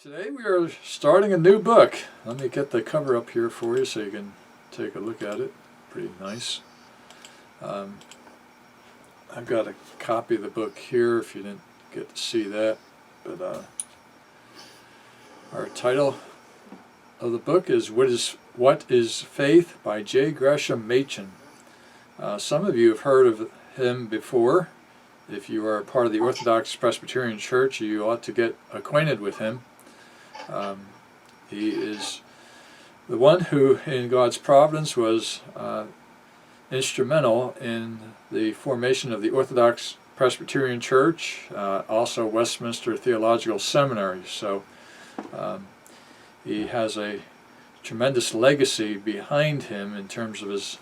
Today we are starting a new book. Let me get the cover up here for you so you can take a look at it. Pretty nice. I've got a copy of the book here if you didn't get to see that. But our title of the book is What is Faith by J. Gresham Machen. Some of you have heard of him before. If you are a part of the Orthodox Presbyterian Church, you ought to get acquainted with him. He is the one who, in God's providence, was instrumental in the formation of the Orthodox Presbyterian Church, also Westminster Theological Seminary. So he has a tremendous legacy behind him in terms of his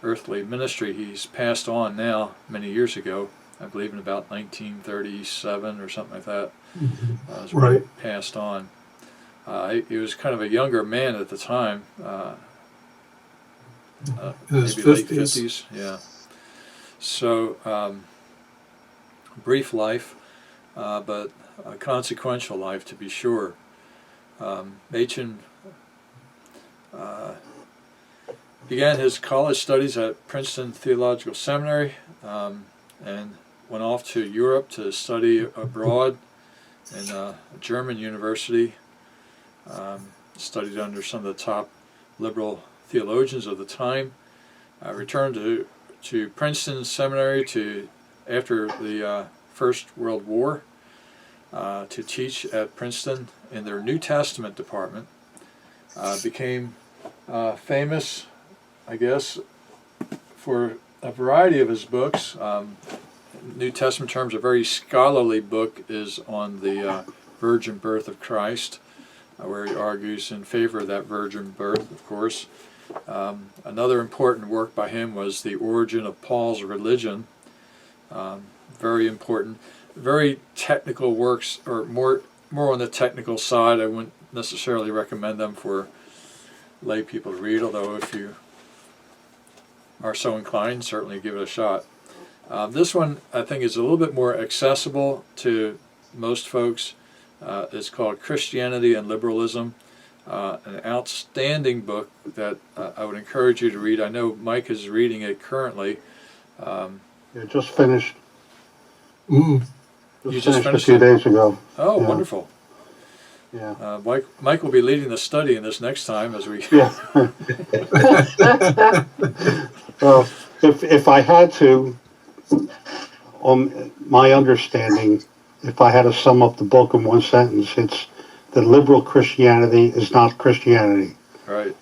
earthly ministry. He's passed on now many years ago, I believe in about 1937 or something like that. Right. He passed on. He was kind of a younger man at the time, his maybe late 50s. 50s. Yeah. So, brief life, but a consequential life to be sure. Machen began his college studies at Princeton Theological Seminary and went off to Europe to study abroad in a German university. Studied under some of the top liberal theologians of the time. Returned to Princeton Seminary after the First World War to teach at Princeton in their New Testament department. Became famous, I guess, for a variety of his books. New Testament terms, a very scholarly book is on the virgin birth of Christ, where he argues in favor of that virgin birth, of course. Another important work by him was The Origin of Paul's Religion. Very important. Very technical works, or more on the technical side. I wouldn't necessarily recommend them for lay people to read, although if you are so inclined, certainly give it a shot. This one, I think, is a little bit more accessible to most folks. It's called Christianity and Liberalism, an outstanding book that I would encourage you to read. I know Mike is reading it currently. Just finished. You just finished a few days ago. Oh, yeah. Wonderful. Yeah. Mike will be leading the study in this next time as we... Yeah. Well, if I had to, on my understanding, if I had to sum up the book in one sentence, it's that liberal Christianity is not Christianity. Right.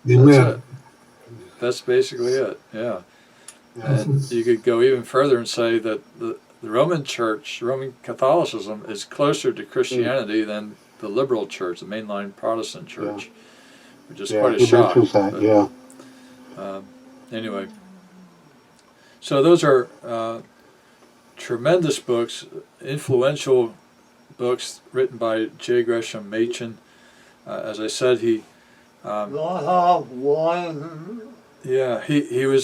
Amen. That's basically it, yeah. And you could go even further and say that the Roman Church, Roman Catholicism, is closer to Christianity than the liberal church, the mainline Protestant church, which is quite a shock. That, but, anyway, so those are tremendous books, influential books written by J. Gresham Machen. As I said, he was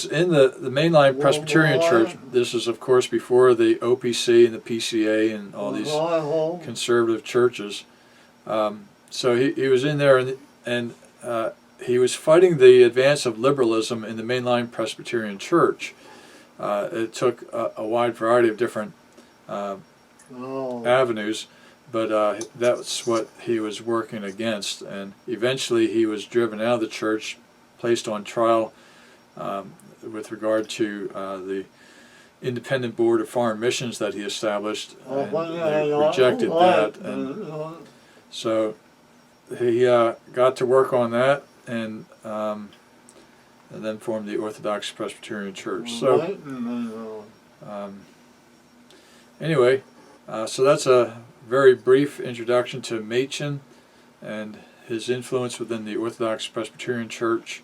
in the mainline Presbyterian Church. This is, of course, before the OPC and the PCA and all these conservative churches. So he was in there, and he was fighting the advance of liberalism in the mainline Presbyterian Church. It took a wide variety of different avenues, but that's what he was working against. And eventually he was driven out of the church, placed on trial with regard to the Independent Board of Foreign Missions that he established, and they rejected that. And so he got to work on that, and then formed the Orthodox Presbyterian Church. So anyway, so that's a very brief introduction to Machen and his influence within the Orthodox Presbyterian Church.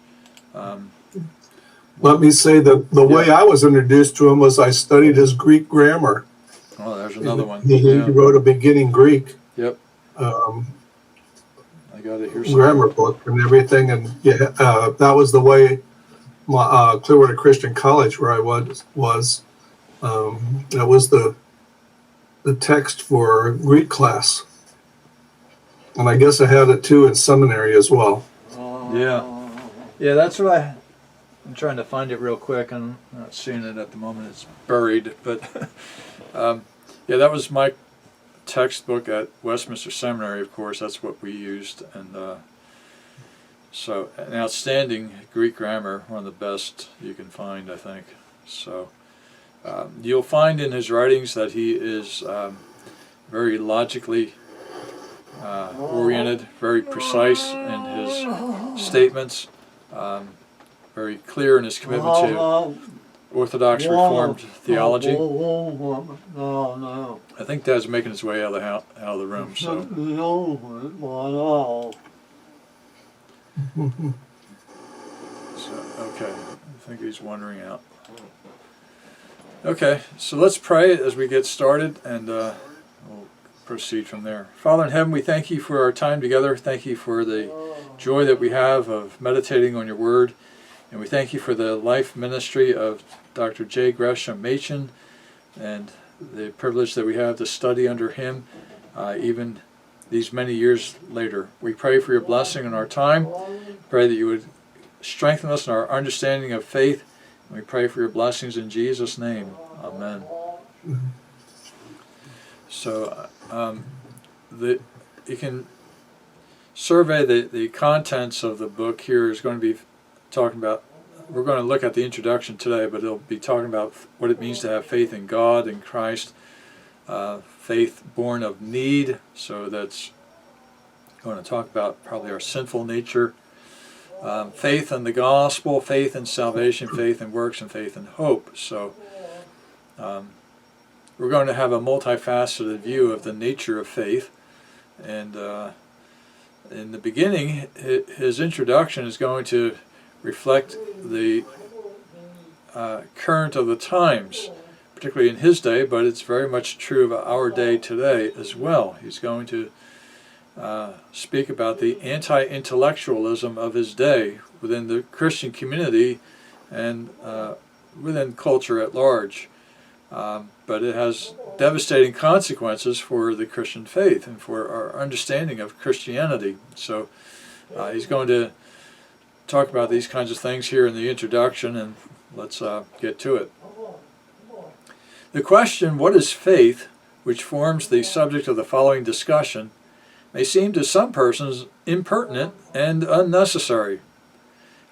Let me say that the way I was introduced to him was I studied his Greek grammar. Oh, there's another one. He wrote a beginning Greek. Yep. I got it here. Grammar book and everything, and that was the way my Clearwater Christian College, where I was. That was the text for Greek class. And I guess I had it too in seminary as well. Yeah. Yeah, that's what I'm trying to find it real quick. I'm not seeing it at the moment. It's buried. But yeah, that was my textbook at Westminster Seminary, of course. That's what we used. And so an outstanding Greek grammar, one of the best you can find, I think. So you'll find in his writings that he is very logically oriented, very precise in his statements, very clear in his commitment to Orthodox Reformed theology. I think Dad's making his way out of the room. So okay, I think he's wandering out. Okay, so let's pray as we get started, and we'll proceed from there. Father in heaven, we thank you for our time together. Thank you for the joy that we have of meditating on your word. And we thank you for the life ministry of Dr. J. Gresham Machen and the privilege that we have to study under him even these many years later. We pray for your blessing in our time. Pray that you would strengthen us in our understanding of faith. And we pray for your blessings in Jesus' name. Amen. So you can survey the contents of the book. Here is going to be talking about, we're going to look at the introduction today, but it'll be talking about what it means to have faith in God and Christ, faith born of need, so that's going to talk about probably our sinful nature, faith in the gospel, faith in salvation, faith in works, and faith in hope. So we're going to have a multifaceted view of the nature of faith, and in the beginning, his introduction is going to reflect the current of the times, particularly in his day, but it's very much true of our day today as well. He's going to speak about the anti-intellectualism of his day within the Christian community and within culture at large. But it has devastating consequences for the Christian faith and for our understanding of Christianity. So he's going to talk about these kinds of things here in the introduction, and let's get to it. The question, what is faith, which forms the subject of the following discussion, may seem to some persons impertinent and unnecessary.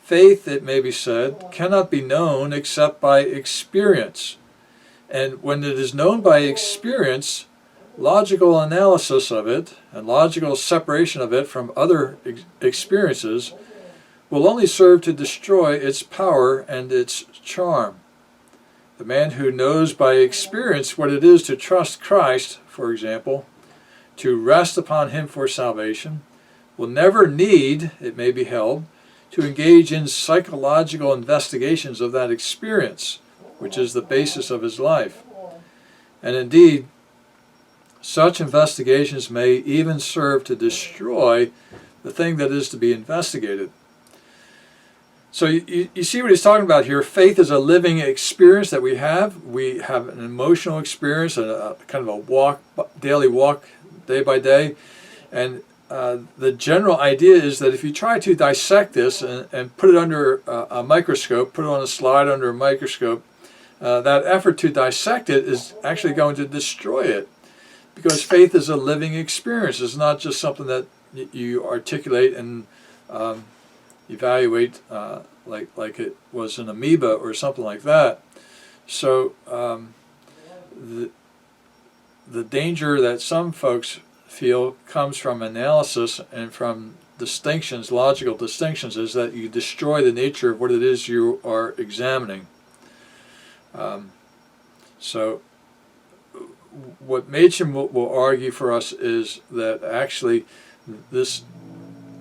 Faith, it may be said, cannot be known except by experience. And when it is known by experience, logical analysis of it and logical separation of it from other experiences will only serve to destroy its power and its charm. The man who knows by experience what it is to trust Christ, for example, to rest upon him for salvation, will never need, it may be held, to engage in psychological investigations of that experience, which is the basis of his life. And indeed, such investigations may even serve to destroy the thing that is to be investigated. So you see what he's talking about here. Faith is a living experience that we have. We have an emotional experience, a kind of a walk, daily walk, day by day. And the general idea is that if you try to dissect this and put it under a microscope, put it on a slide under a microscope, that effort to dissect it is actually going to destroy it. Because faith is a living experience. It's not just something that you articulate and evaluate like it was an amoeba or something like that. So the danger that some folks feel comes from analysis and from distinctions, logical distinctions, is that you destroy the nature of what it is you are examining. So what Machen will argue for us is that actually this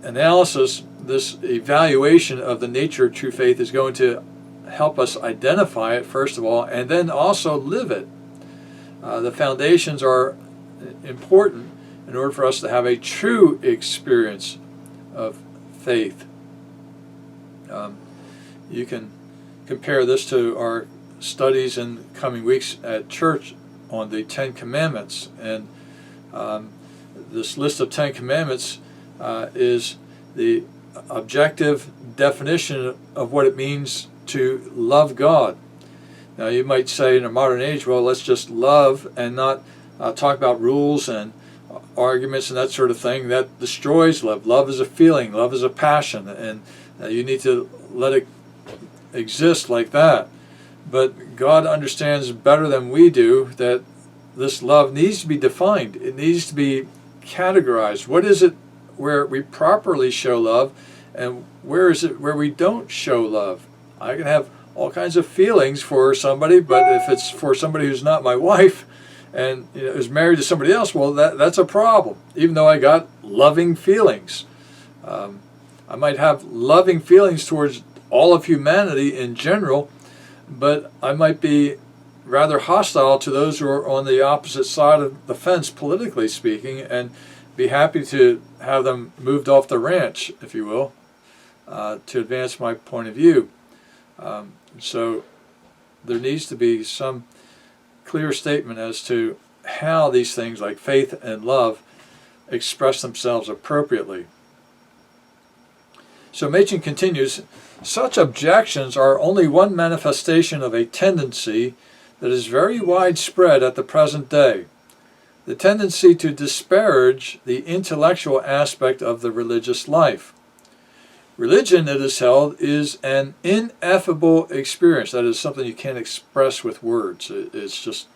analysis, this evaluation of the nature of true faith is going to help us identify it, first of all, and then also live it. The foundations are important in order for us to have a true experience of faith. You can compare this to our studies in coming weeks at church on the Ten Commandments, and this list of 10 commandments is the objective definition of what it means to love God. Now you might say in a modern age, well, let's just love and not talk about rules and arguments and that sort of thing. That destroys love. Love is a feeling. Love is a passion, and you need to let it exist like that. But God understands better than we do that this love needs to be defined. It needs to be categorized. What is it where we properly show love, and where is it where we don't show love? I can have all kinds of feelings for somebody, but if it's for somebody who's not my wife and is married to somebody else, well, that's a problem, even though I got loving feelings. I might have loving feelings towards all of humanity in general, but I might be rather hostile to those who are on the opposite side of the fence, politically speaking, and be happy to have them moved off the ranch, if you will, to advance my point of view. So there needs to be some clear statement as to how these things like faith and love express themselves appropriately. So Machen continues, such objections are only one manifestation of a tendency that is very widespread at the present day, the tendency to disparage the intellectual aspect of the religious life. Religion, it is held, is an ineffable experience. That is something you can't express with words. It's just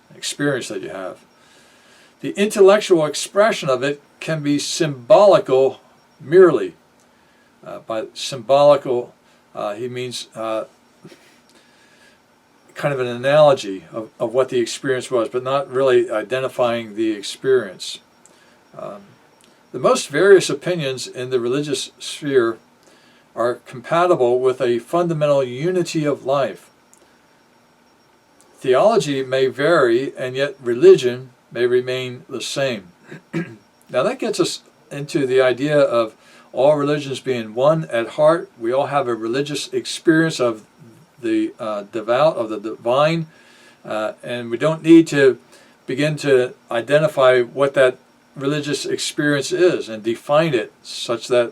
an experience that you have. The intellectual expression of it can be symbolical merely. By symbolical, he means kind of an analogy of what the experience was, but not really identifying the experience. The most various opinions in the religious sphere are compatible with a fundamental unity of life. Theology may vary, and yet religion may remain the same. Now that gets us into the idea of all religions being one at heart. We all have a religious experience of the devout, of the divine, and we don't need to begin to identify what that religious experience is and define it such that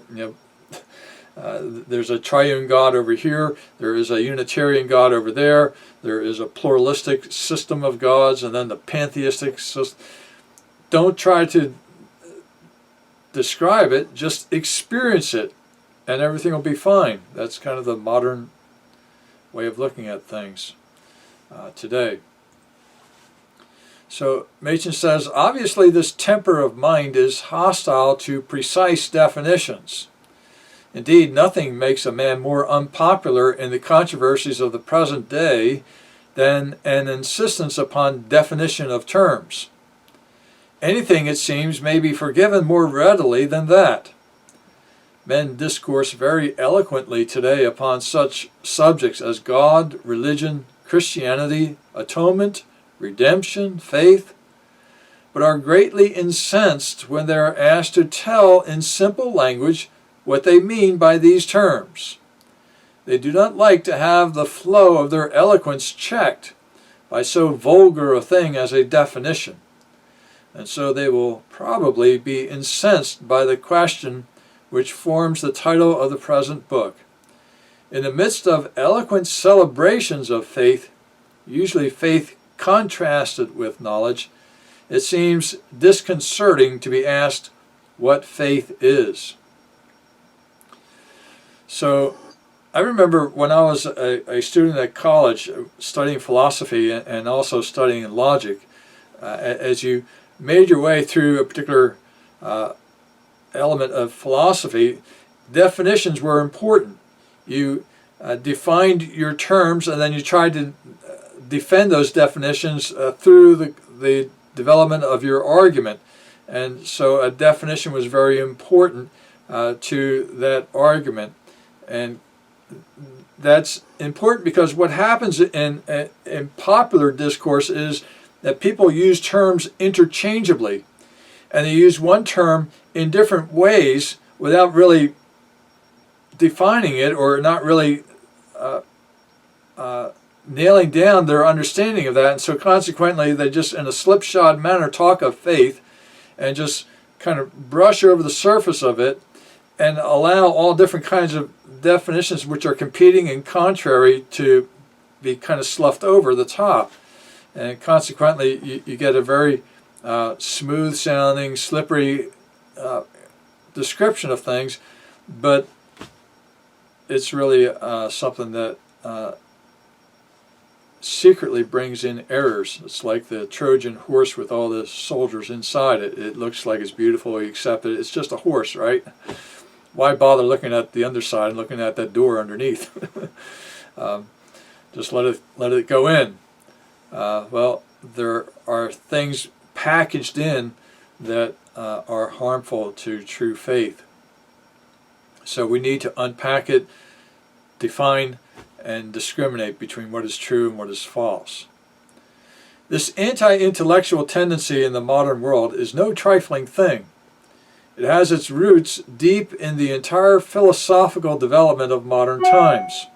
there's a triune God over here, there is a Unitarian God over there, there is a pluralistic system of gods, and then the pantheistic system. Don't try to describe it, just experience it, and everything will be fine. That's kind of the modern way of looking at things today. So Machen says, obviously this temper of mind is hostile to precise definitions. Indeed, nothing makes a man more unpopular in the controversies of the present day than an insistence upon definition of terms. Anything, it seems, may be forgiven more readily than that. Men discourse very eloquently today upon such subjects as God, religion, Christianity, atonement, redemption, faith, but are greatly incensed when they are asked to tell in simple language what they mean by these terms. They do not like to have the flow of their eloquence checked by so vulgar a thing as a definition, and so they will probably be incensed by the question which forms the title of the present book. In the midst of eloquent celebrations of faith, usually faith contrasted with knowledge, it seems disconcerting to be asked what faith is. So I remember when I was a student at college studying philosophy and also studying logic, as you made your way through a particular element of philosophy, definitions were important. You defined your terms, and then you tried to defend those definitions through the development of your argument. And so a definition was very important to that argument. And that's important because what happens in popular discourse is that people use terms interchangeably, and they use one term in different ways without really defining it or not really nailing down their understanding of that. And so consequently they just in a slipshod manner talk of faith, and just kind of brush over the surface of it and allow all different kinds of definitions which are competing and contrary to be kind of sloughed over the top. And consequently, you get a very smooth sounding, slippery description of things, but it's really something that secretly brings in errors. It's like the Trojan horse with all the soldiers inside it. It looks like it's beautiful, you accept it. It's just a horse, right? Why bother looking at the underside and looking at that door underneath? Just let it go in. Well, there are things packaged in that are harmful to true faith. So we need to unpack it, define, and discriminate between what is true and what is false. This anti-intellectual tendency in the modern world is no trifling thing. It has its roots deep in the entire philosophical development of modern times.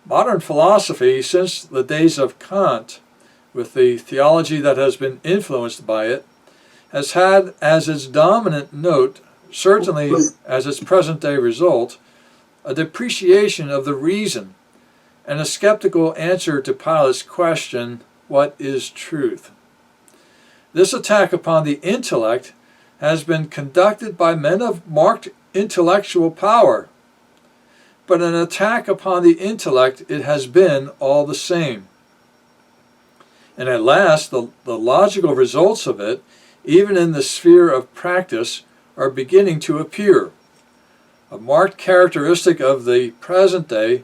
Modern philosophy, since the days of Kant, with the theology that has been influenced by it, has had as its dominant note, certainly as its present-day result, a depreciation of the reason and a skeptical answer to Pilate's question, "What is truth?" This attack upon the intellect has been conducted by men of marked intellectual power, but an attack upon the intellect it has been all the same. And at last, the logical results of it, even in the sphere of practice, are beginning to appear. A marked characteristic of the present day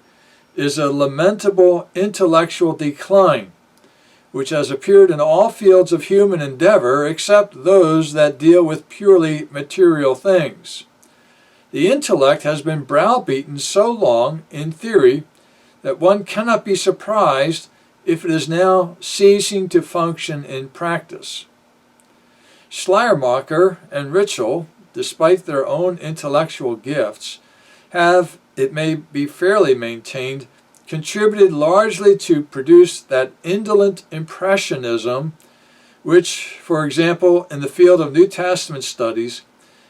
is a lamentable intellectual decline, which has appeared in all fields of human endeavor except those that deal with purely material things. The intellect has been browbeaten so long, in theory, that one cannot be surprised if it is now ceasing to function in practice. Schleiermacher and Ritschl, despite their own intellectual gifts, have, it may be fairly maintained, contributed largely to produce that indolent impressionism which, for example, in the field of New Testament studies,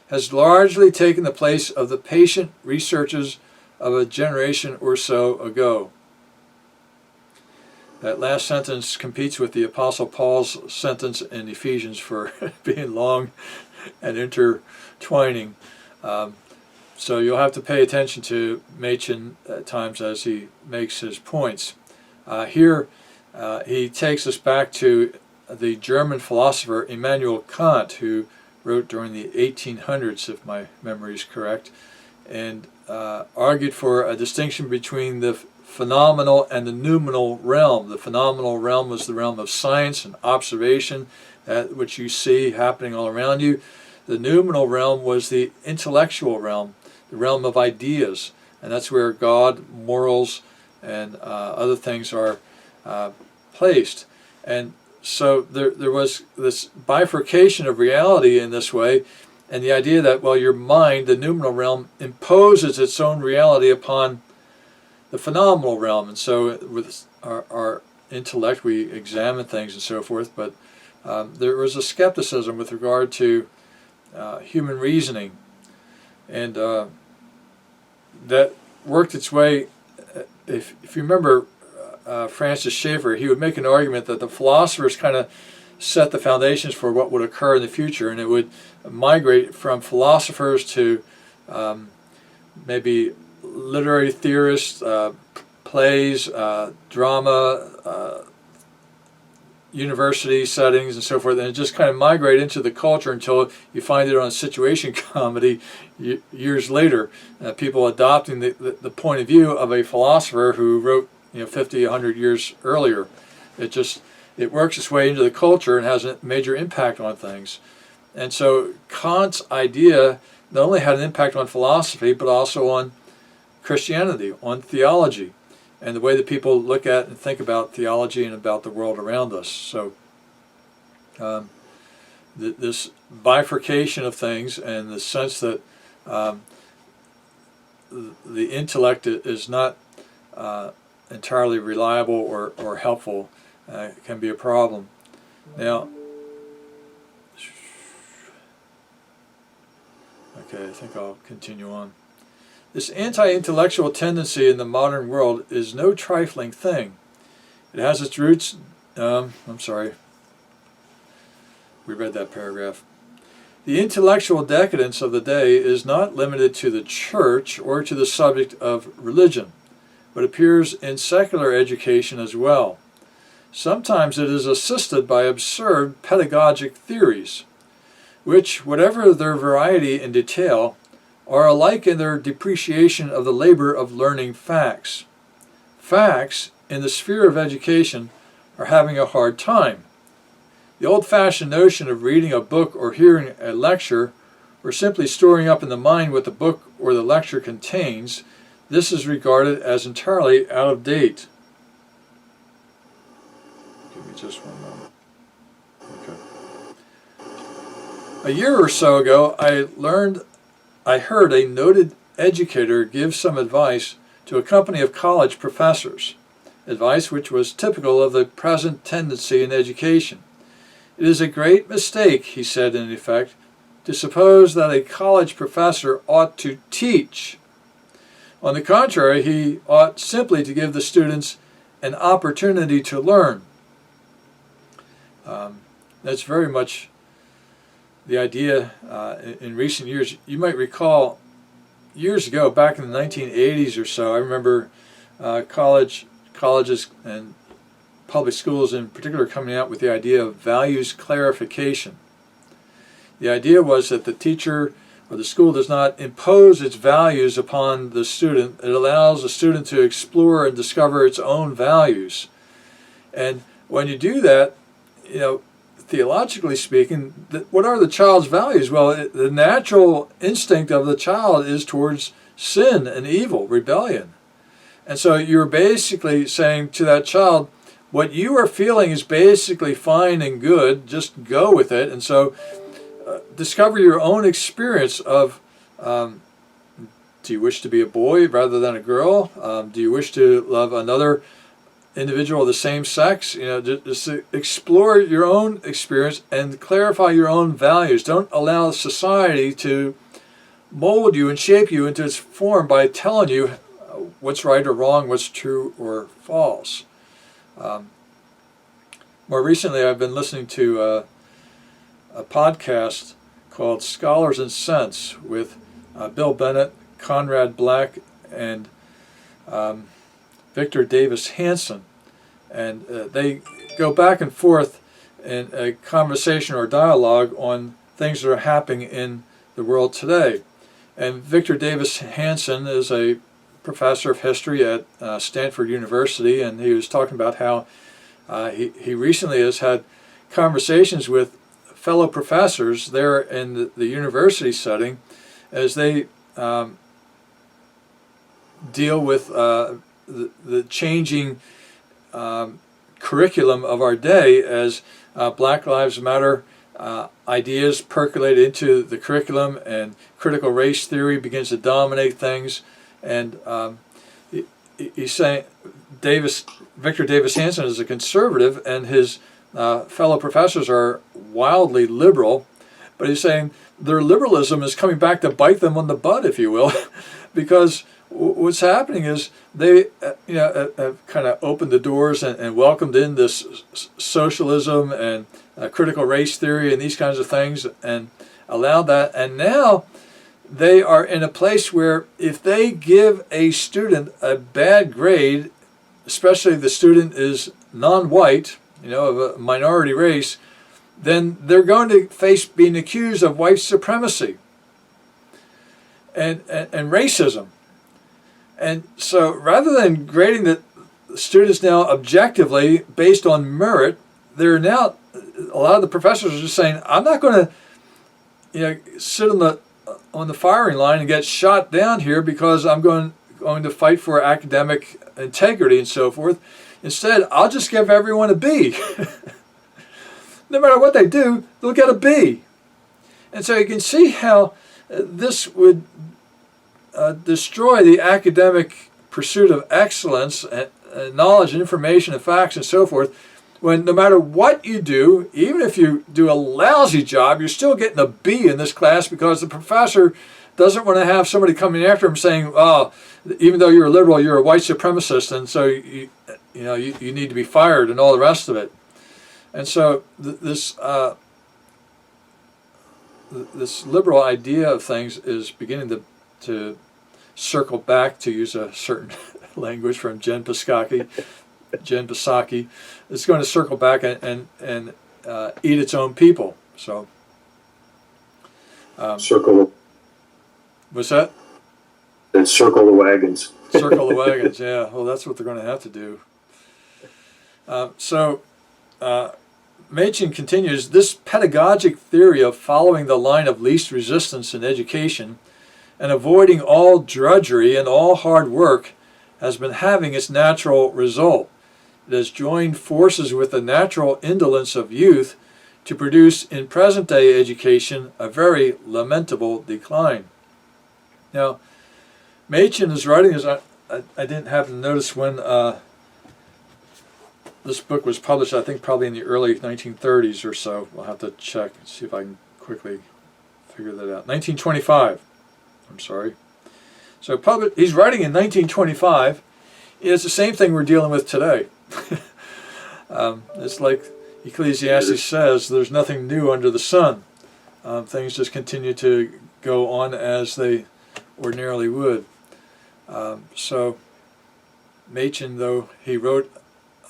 has largely taken the place of the patient researches of a generation or so ago. That last sentence competes with the Apostle Paul's sentence in Ephesians for being long and intertwining. So you'll have to pay attention to Machen at times as he makes his points. Here he takes us back to the German philosopher Emmanuel Kant, who wrote during the 1800s, if my memory is correct, and argued for a distinction between the phenomenal and the numeral realm. The phenomenal realm was the realm of science and observation, that which you see happening all around you. The numeral realm was the intellectual realm, the realm of ideas, and that's where God, morals, and other things are placed. And so there was this bifurcation of reality in this way, and the idea that, well, your mind, the numeral realm, imposes its own reality upon the phenomenal realm. And so with our intellect, we examine things and so forth, but there was a skepticism with regard to human reasoning, and that worked its way. If you remember Francis Schaeffer, he would make an argument that the philosophers kind of set the foundations for what would occur in the future, and it would migrate from philosophers to maybe literary theorists, plays, drama, university settings and so forth, and it just kind of migrate into the culture until you find it on situation comedy years later, people adopting the point of view of a philosopher who wrote 50, 100 years earlier. It works its way into the culture and has a major impact on things. And so Kant's idea not only had an impact on philosophy, but also on Christianity, on theology, and the way that people look at and think about theology and about the world around us. So this bifurcation of things and the sense that the intellect is not entirely reliable or helpful can be a problem. Now, Okay, I think I'll continue on. This anti-intellectual tendency in the modern world is no trifling thing. It has its roots, I'm sorry, we read that paragraph. The intellectual decadence of the day is not limited to the church or to the subject of religion, but appears in secular education as well. Sometimes it is assisted by absurd pedagogic theories, which, whatever their variety in detail, are alike in their depreciation of the labor of learning facts. Facts, in the sphere of education, are having a hard time. The old-fashioned notion of reading a book or hearing a lecture, or simply storing up in the mind what the book or the lecture contains, this is regarded as entirely out of date. Give me just one moment. Okay. A year or so ago, I heard a noted educator give some advice to a company of college professors, advice which was typical of the present tendency in education. It is a great mistake, he said in effect, to suppose that a college professor ought to teach. On the contrary, he ought simply to give the students an opportunity to learn. That's very much the idea in recent years. You might recall years ago, back in the 1980s or so, I remember colleges and public schools in particular coming out with the idea of values clarification. The idea was that the teacher or the school does not impose its values upon the student. It allows the student to explore and discover its own values. And when you do that, theologically speaking, what are the child's values? Well, the natural instinct of the child is towards sin and evil, rebellion. And so you're basically saying to that child, what you are feeling is basically fine and good, just go with it. And so discover your own experience of, do you wish to be a boy rather than a girl? Do you wish to love another individual of the same sex? Just to explore your own experience and clarify your own values. Don't allow society to mold you and shape you into its form by telling you what's right or wrong, what's true or false. More recently, I've been listening to a podcast called Scholars and Sense with Bill Bennett, Conrad Black, and Victor Davis Hanson. And they go back and forth in a conversation or dialogue on things that are happening in the world today. And Victor Davis Hanson is a professor of history at Stanford University, and he was talking about how he recently has had conversations with fellow professors there in the university setting as they deal with the changing curriculum of our day as Black Lives Matter ideas percolate into the curriculum and critical race theory begins to dominate things. And he's saying Victor Davis Hanson is a conservative and his fellow professors are wildly liberal, but he's saying their liberalism is coming back to bite them on the butt, if you will, because what's happening is they have kind of opened the doors and welcomed in this socialism and critical race theory and these kinds of things and allowed that, and now they are in a place where if they give a student a bad grade, especially if the student is non-white, of a minority race, then they're going to face being accused of white supremacy and racism. And so rather than grading the students now objectively based on merit, they're now, a lot of the professors are just saying, I'm not going to sit on the firing line and get shot down here because I'm going to fight for academic integrity and so forth. Instead, I'll just give everyone a B. No matter what they do, they'll get a B. And so you can see how this would destroy the academic pursuit of excellence, knowledge and information and facts and so forth, when no matter what you do, even if you do a lousy job, you're still getting a B in this class because the professor doesn't want to have somebody coming after him saying, "Oh, even though you're a liberal, you're a white supremacist, and so you need to be fired," and all the rest of it. And so this liberal idea of things is beginning to circle back, to use a certain language from Jen Psaki. It's going to circle back and eat its own people. So, circle. What's that? And circle the wagons. Circle the wagons. Yeah. Well, that's what they're going to have to do. Machen continues, this pedagogic theory of following the line of least resistance in education and avoiding all drudgery and all hard work has been having its natural result. It has joined forces with the natural indolence of youth to produce in present-day education a very lamentable decline. Now, Machen is writing, as I didn't happen to notice when this book was published, I think probably in the early 1930s or so. I'll have to check and see if I can quickly figure that out. 1925, I'm sorry. So he's writing in 1925. It's the same thing we're dealing with today. It's like Ecclesiastes says, there's nothing new under the sun. Things just continue to go on as they ordinarily would. So Machen, though he wrote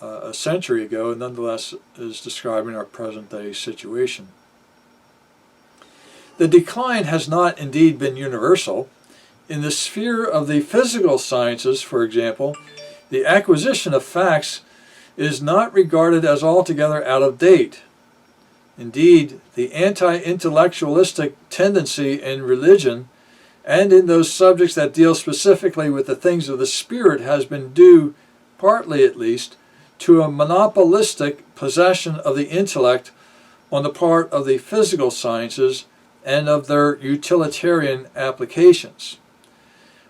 a century ago, nonetheless is describing our present-day situation. The decline has not indeed been universal. In the sphere of the physical sciences, for example, the acquisition of facts is not regarded as altogether out of date. Indeed, the anti-intellectualistic tendency in religion and in those subjects that deal specifically with the things of the spirit has been due, partly at least, to a monopolistic possession of the intellect on the part of the physical sciences and of their utilitarian applications.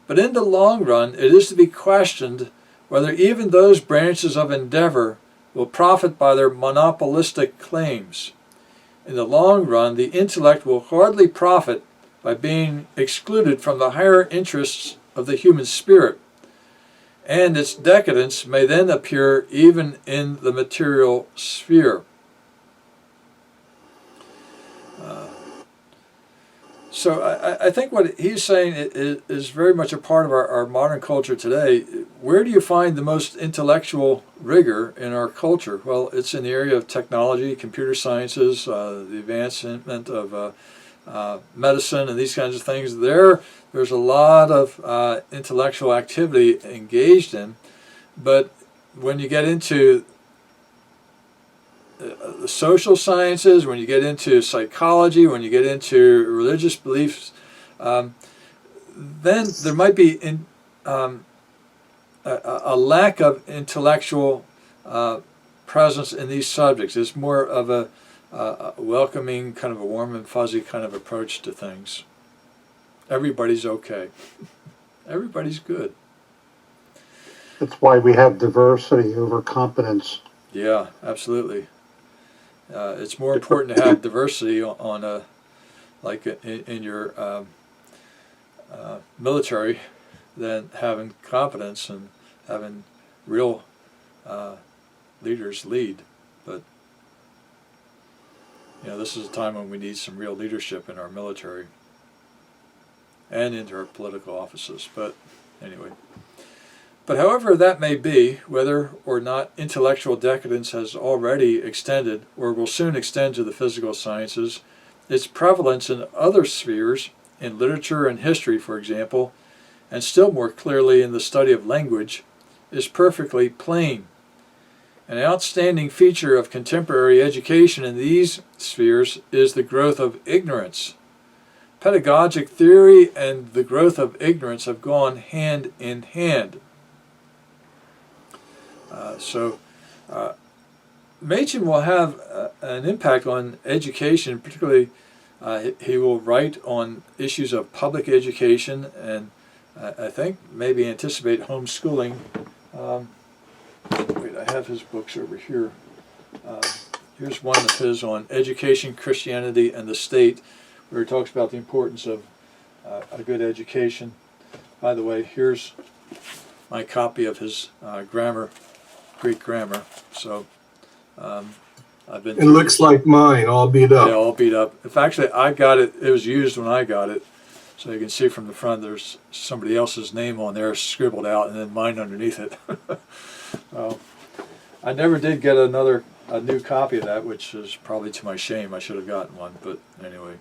But in the long run, it is to be questioned whether even those branches of endeavor will profit by their monopolistic claims. In the long run, the intellect will hardly profit by being excluded from the higher interests of the human spirit, and its decadence may then appear even in the material sphere. So I think what he's saying is very much a part of our modern culture today. Where do you find the most intellectual rigor in our culture? Well, it's in the area of technology, computer sciences, the advancement of medicine and these kinds of things. There's a lot of intellectual activity engaged in, but when you get into the social sciences, when you get into psychology, when you get into religious beliefs, then there might be a lack of intellectual presence in these subjects. It's more of a welcoming, kind of a warm and fuzzy kind of approach to things. Everybody's okay. Everybody's good. That's why we have diversity over competence. Yeah, absolutely. It's more important to have diversity on a, like in your military, than having competence and having real leaders lead. But this is a time when we need some real leadership in our military and into our political offices. But anyway. But however that may be, whether or not intellectual decadence has already extended or will soon extend to the physical sciences, its prevalence in other spheres, in literature and history, for example, and still more clearly in the study of language, is perfectly plain. An outstanding feature of contemporary education in these spheres is the growth of ignorance. Pedagogic theory and the growth of ignorance have gone hand in hand. Machen will have an impact on education, particularly he will write on issues of public education and I think maybe anticipate homeschooling. Wait, I have his books over here. Here's one of his on education, Christianity, and the state, where he talks about the importance of a good education. By the way, here's my copy of his grammar, Greek grammar. So I've been. It looks like mine, all beat up. Yeah, all beat up. If actually I got it, it was used when I got it. So you can see from the front, there's somebody else's name on there scribbled out, and then mine underneath it. I never did get a new copy of that, which is probably to my shame. I should have gotten one, but anyway,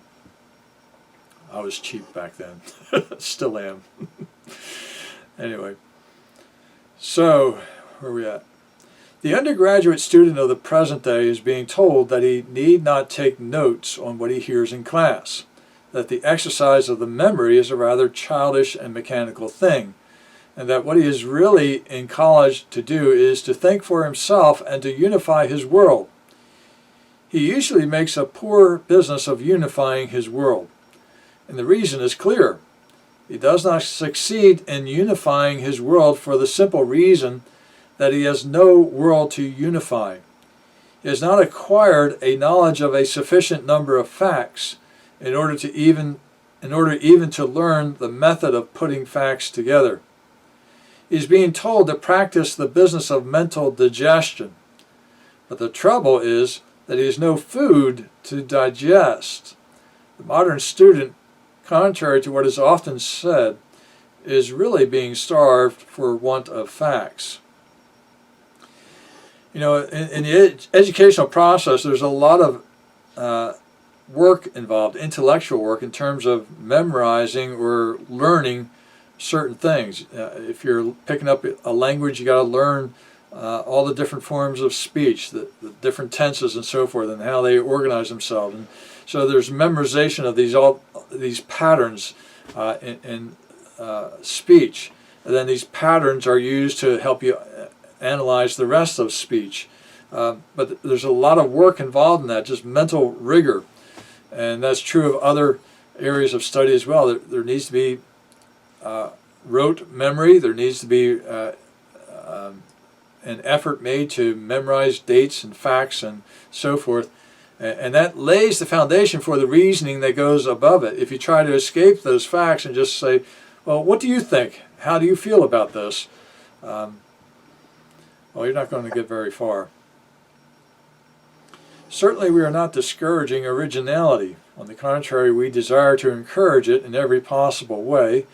I was cheap back then. Still am. Anyway, so where are we at? The undergraduate student of the present day is being told that he need not take notes on what he hears in class, that the exercise of the memory is a rather childish and mechanical thing, and that what he is really in college to do is to think for himself and to unify his world. He usually makes a poor business of unifying his world, and the reason is clear. He does not succeed in unifying his world for the simple reason that he has no world to unify. He has not acquired a knowledge of a sufficient number of facts in order even to learn the method of putting facts together. He is being told to practice the business of mental digestion. But the trouble is that he has no food to digest. The modern student, contrary to what is often said, is really being starved for want of facts. You know, in the educational process, there's a lot of work involved, intellectual work, in terms of memorizing or learning certain things. If you're picking up a language, you got to learn all the different forms of speech, the different tenses and so forth, and how they organize themselves. And so there's memorization of these patterns in speech, and then these patterns are used to help you analyze the rest of speech. But there's a lot of work involved in that, just mental rigor. And that's true of other areas of study as well. There needs to be rote memory. There needs to be an effort made to memorize dates and facts and so forth. And that lays the foundation for the reasoning that goes above it. If you try to escape those facts and just say, well, what do you think? How do you feel about this? Well, you're not going to get very far. Certainly we are not discouraging originality. On the contrary, we desire to encourage it in every possible way,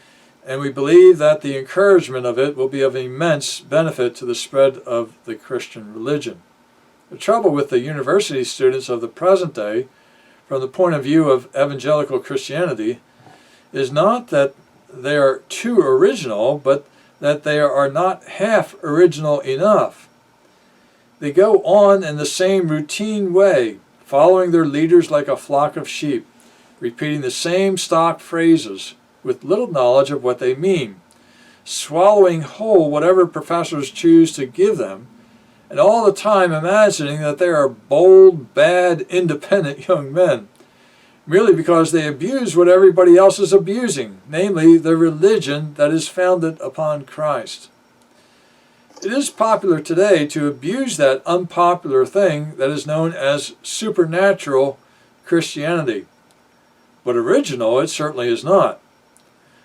and we believe that the encouragement of it will be of immense benefit to the spread of the Christian religion. The trouble with the university students of the present day, from the point of view of evangelical Christianity, is not that they are too original, but that they are not half original enough. They go on in the same routine way, following their leaders like a flock of sheep, repeating the same stock phrases with little knowledge of what they mean, swallowing whole whatever professors choose to give them, and all the time imagining that they are bold, bad, independent young men, merely because they abuse what everybody else is abusing, namely the religion that is founded upon Christ. It is popular today to abuse that unpopular thing that is known as supernatural Christianity. But original it certainly is not.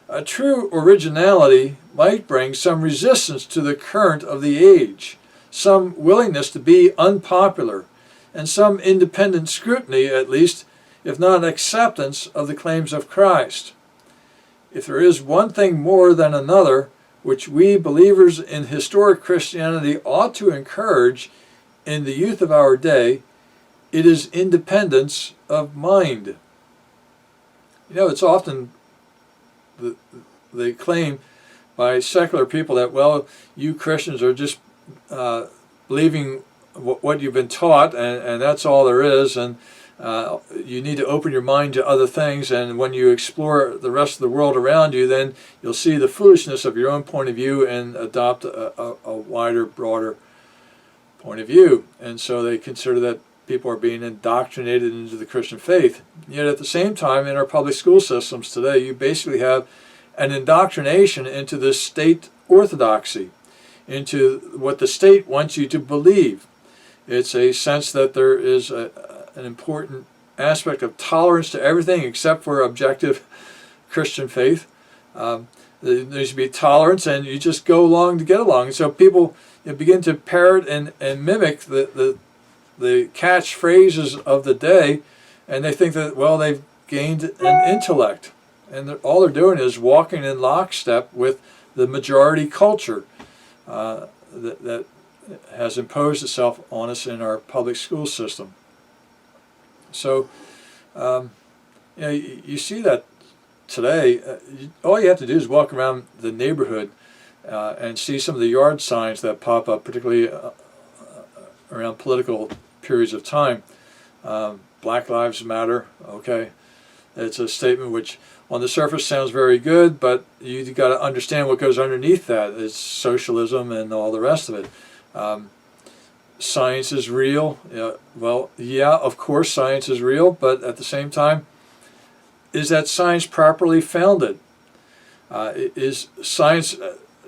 A true originality might bring some resistance to the current of the age, some willingness to be unpopular, and some independent scrutiny, at least, if not acceptance of the claims of Christ. If there is one thing more than another which we believers in historic Christianity ought to encourage in the youth of our day, it is independence of mind. You know, it's often the claim by secular people that, well, you Christians are just believing what you've been taught, and that's all there is, and you need to open your mind to other things, and when you explore the rest of the world around you, then you'll see the foolishness of your own point of view and adopt a wider, broader point of view. And so they consider that people are being indoctrinated into the Christian faith. Yet at the same time, in our public school systems today, you basically have an indoctrination into the state orthodoxy, into what the state wants you to believe. It's a sense that there is an important aspect of tolerance to everything except for objective Christian faith. There needs to be tolerance, and you just go along to get along. And so people begin to parrot and mimic the catchphrases of the day, and they think that, well, they've gained an intellect. And all they're doing is walking in lockstep with the majority culture that has imposed itself on us in our public school system. So, you see that today. All you have to do is walk around the neighborhood and see some of the yard signs that pop up, particularly around political periods of time. Black Lives Matter, okay. It's a statement which on the surface sounds very good, but you got to understand what goes underneath that. It's socialism and all the rest of it. Science is real. Well, yeah, of course science is real, but at the same time, is that science properly founded? Is science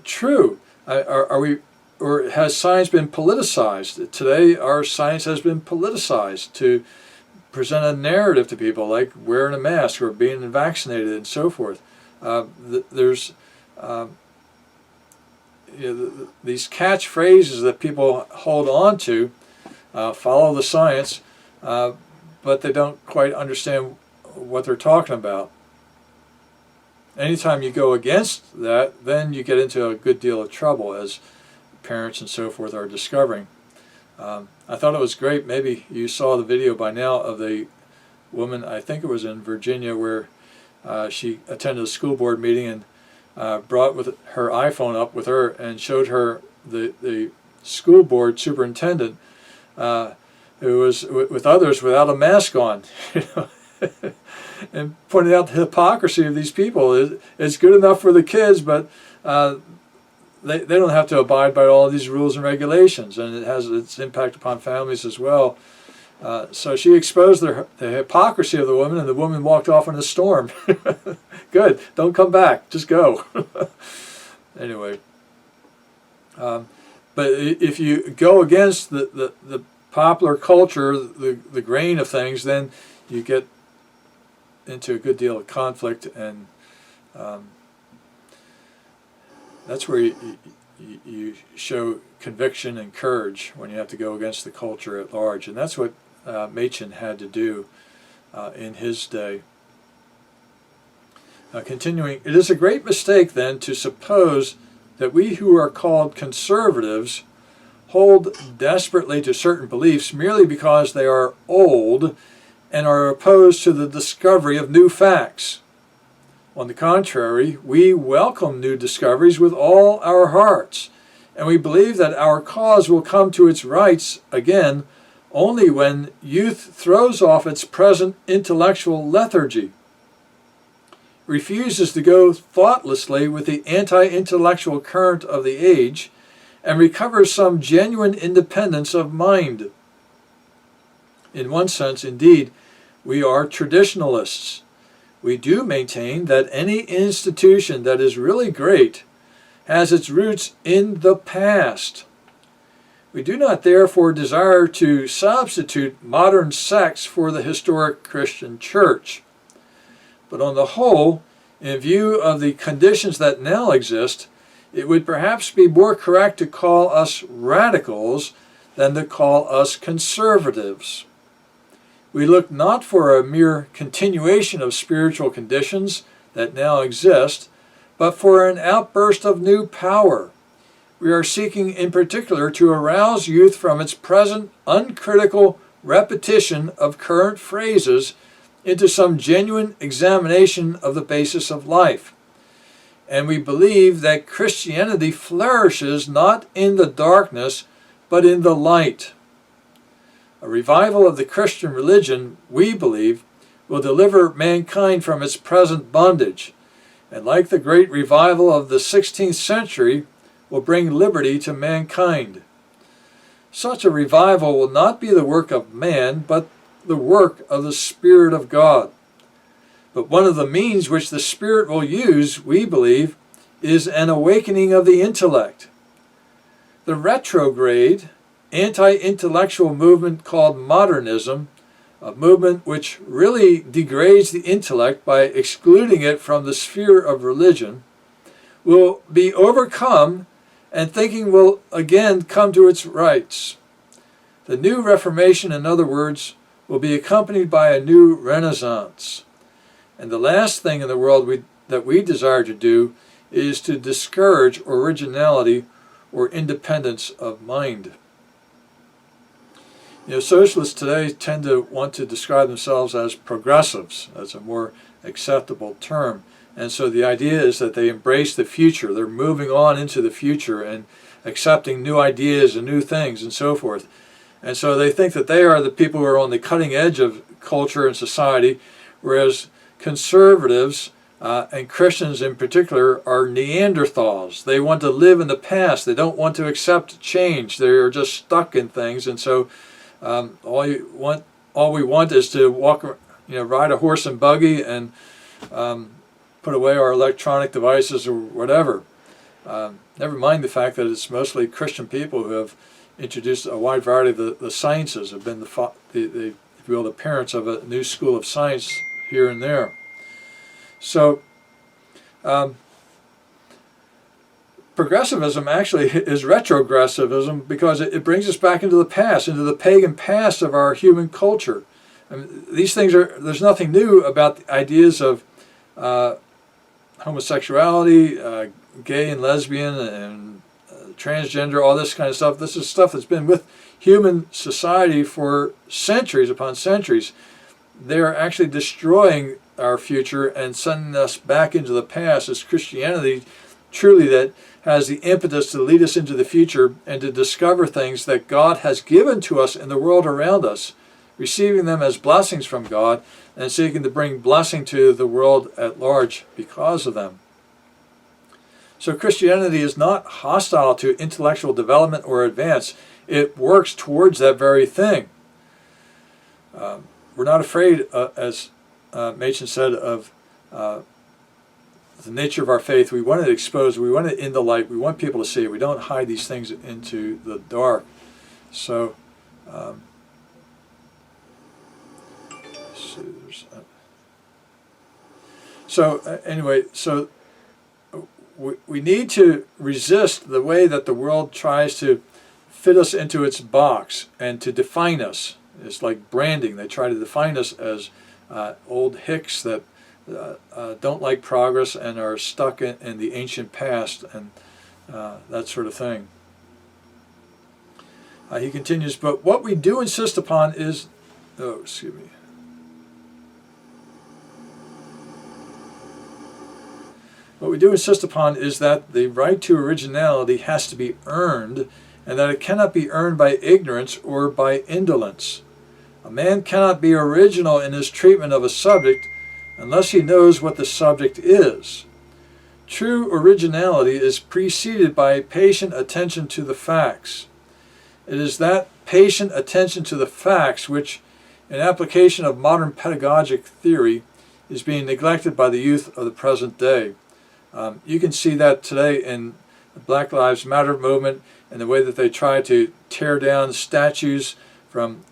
true? Or has science been politicized? Today, our science has been politicized to present a narrative to people, like wearing a mask or being vaccinated and so forth. There's these catchphrases that people hold on to, follow the science, but they don't quite understand what they're talking about. Anytime you go against that, then you get into a good deal of trouble, as parents and so forth are discovering. I thought it was great. Maybe you saw the video by now of the woman, I think it was in Virginia, where she attended a school board meeting and brought with her iPhone up with her and showed her the school board superintendent who was with others without a mask on, and pointed out the hypocrisy of these people. It's good enough for the kids, but they don't have to abide by all these rules and regulations, and it has its impact upon families as well. So she exposed the hypocrisy of the woman, and the woman walked off in a storm. Good, don't come back, just go. Anyway, but if you go against the popular culture, the grain of things, then you get into a good deal of conflict, and that's where you show conviction and courage, when you have to go against the culture at large. And that's what Machen had to do in his day. Continuing, it is a great mistake then to suppose that we who are called conservatives hold desperately to certain beliefs merely because they are old and are opposed to the discovery of new facts. On the contrary, we welcome new discoveries with all our hearts, and we believe that our cause will come to its rights again only when youth throws off its present intellectual lethargy, refuses to go thoughtlessly with the anti-intellectual current of the age, and recovers some genuine independence of mind. In one sense, indeed, we are traditionalists. We do maintain that any institution that is really great has its roots in the past. We do not therefore desire to substitute modern sects for the historic Christian church. But on the whole, in view of the conditions that now exist, it would perhaps be more correct to call us radicals than to call us conservatives. We look not for a mere continuation of spiritual conditions that now exist, but for an outburst of new power. We are seeking in particular to arouse youth from its present uncritical repetition of current phrases into some genuine examination of the basis of life. And we believe that Christianity flourishes not in the darkness, but in the light. A revival of the Christian religion, we believe, will deliver mankind from its present bondage, and like the great revival of the 16th century, will bring liberty to mankind. Such a revival will not be the work of man, but the work of the Spirit of God. But one of the means which the Spirit will use, we believe, is an awakening of the intellect. The retrograde anti-intellectual movement called modernism, a movement which really degrades the intellect by excluding it from the sphere of religion, will be overcome and thinking will again come to its rights. The new Reformation, in other words, will be accompanied by a new Renaissance. And the last thing in the world that we desire to do is to discourage originality or independence of mind. Socialists today tend to want to describe themselves as progressives. That's a more acceptable term. And so the idea is that they embrace the future. They're moving on into the future and accepting new ideas and new things and so forth. And so they think that they are the people who are on the cutting edge of culture and society, whereas conservatives and Christians in particular are Neanderthals. They want to live in the past. They don't want to accept change. They're just stuck in things. And so all we want is to walk, ride a horse and buggy and put away our electronic devices or whatever. Never mind the fact that it's mostly Christian people who have introduced a wide variety of the sciences, have been the if you will, the parents of a new school of science here and there. So progressivism actually is retrogressivism because it brings us back into the past, into the pagan past of our human culture. I mean, these things there's nothing new about the ideas of homosexuality, gay and lesbian and transgender, all this kind of stuff. This is stuff that's been with human society for centuries upon centuries. They're actually destroying our future and sending us back into the past. It's Christianity truly that has the impetus to lead us into the future and to discover things that God has given to us in the world around us, receiving them as blessings from God and seeking to bring blessing to the world at large because of them. So Christianity is not hostile to intellectual development or advance. It works towards that very thing. We're not afraid, as Machen said, of the nature of our faith. We want it exposed. We want it in the light. We want people to see it. We don't hide these things into the dark. So, anyway, we need to resist the way that the world tries to fit us into its box and to define us. It's like branding. They try to define us as old hicks that don't like progress and are stuck in the ancient past and that sort of thing. He continues, but what we do insist upon is, What we do insist upon is that the right to originality has to be earned, and that it cannot be earned by ignorance or by indolence. A man cannot be original in his treatment of a subject unless he knows what the subject is. True originality is preceded by patient attention to the facts. It is that patient attention to the facts which, in application of modern pedagogic theory, is being neglected by the youth of the present day. You can see that today in the Black Lives Matter movement and the way that they try to tear down statues from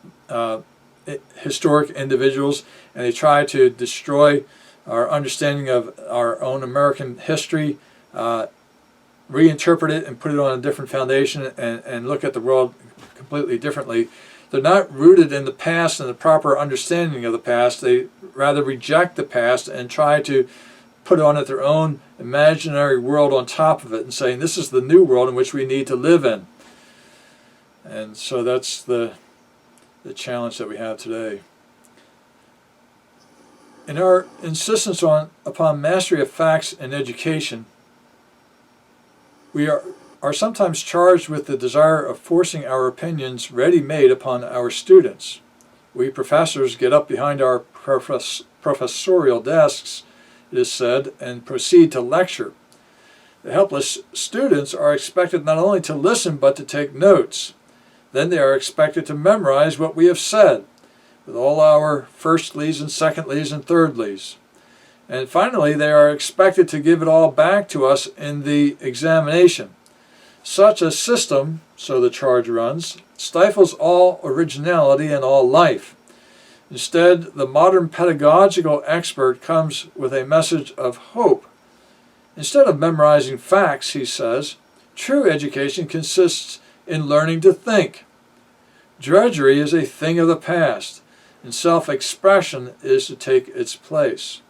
historic individuals, and they try to destroy our understanding of our own American history, reinterpret it and put it on a different foundation and look at the world completely differently. They're not rooted in the past and the proper understanding of the past. They rather reject the past and try to put on it their own imaginary world on top of it and saying this is the new world in which we need to live in. And so that's the challenge that we have today. In our insistence upon mastery of facts and education, we are sometimes charged with the desire of forcing our opinions ready-made upon our students. We professors get up behind our professorial desks, it is said, and proceed to lecture. The helpless students are expected not only to listen but to take notes. Then they are expected to memorize what we have said, with all our firstlies and secondlies and thirdlies. And finally, they are expected to give it all back to us in the examination. Such a system, so the charge runs, stifles all originality and all life. Instead, the modern pedagogical expert comes with a message of hope. Instead of memorizing facts, he says, true education consists in learning to think. Drudgery is a thing of the past, and self-expression is to take its place.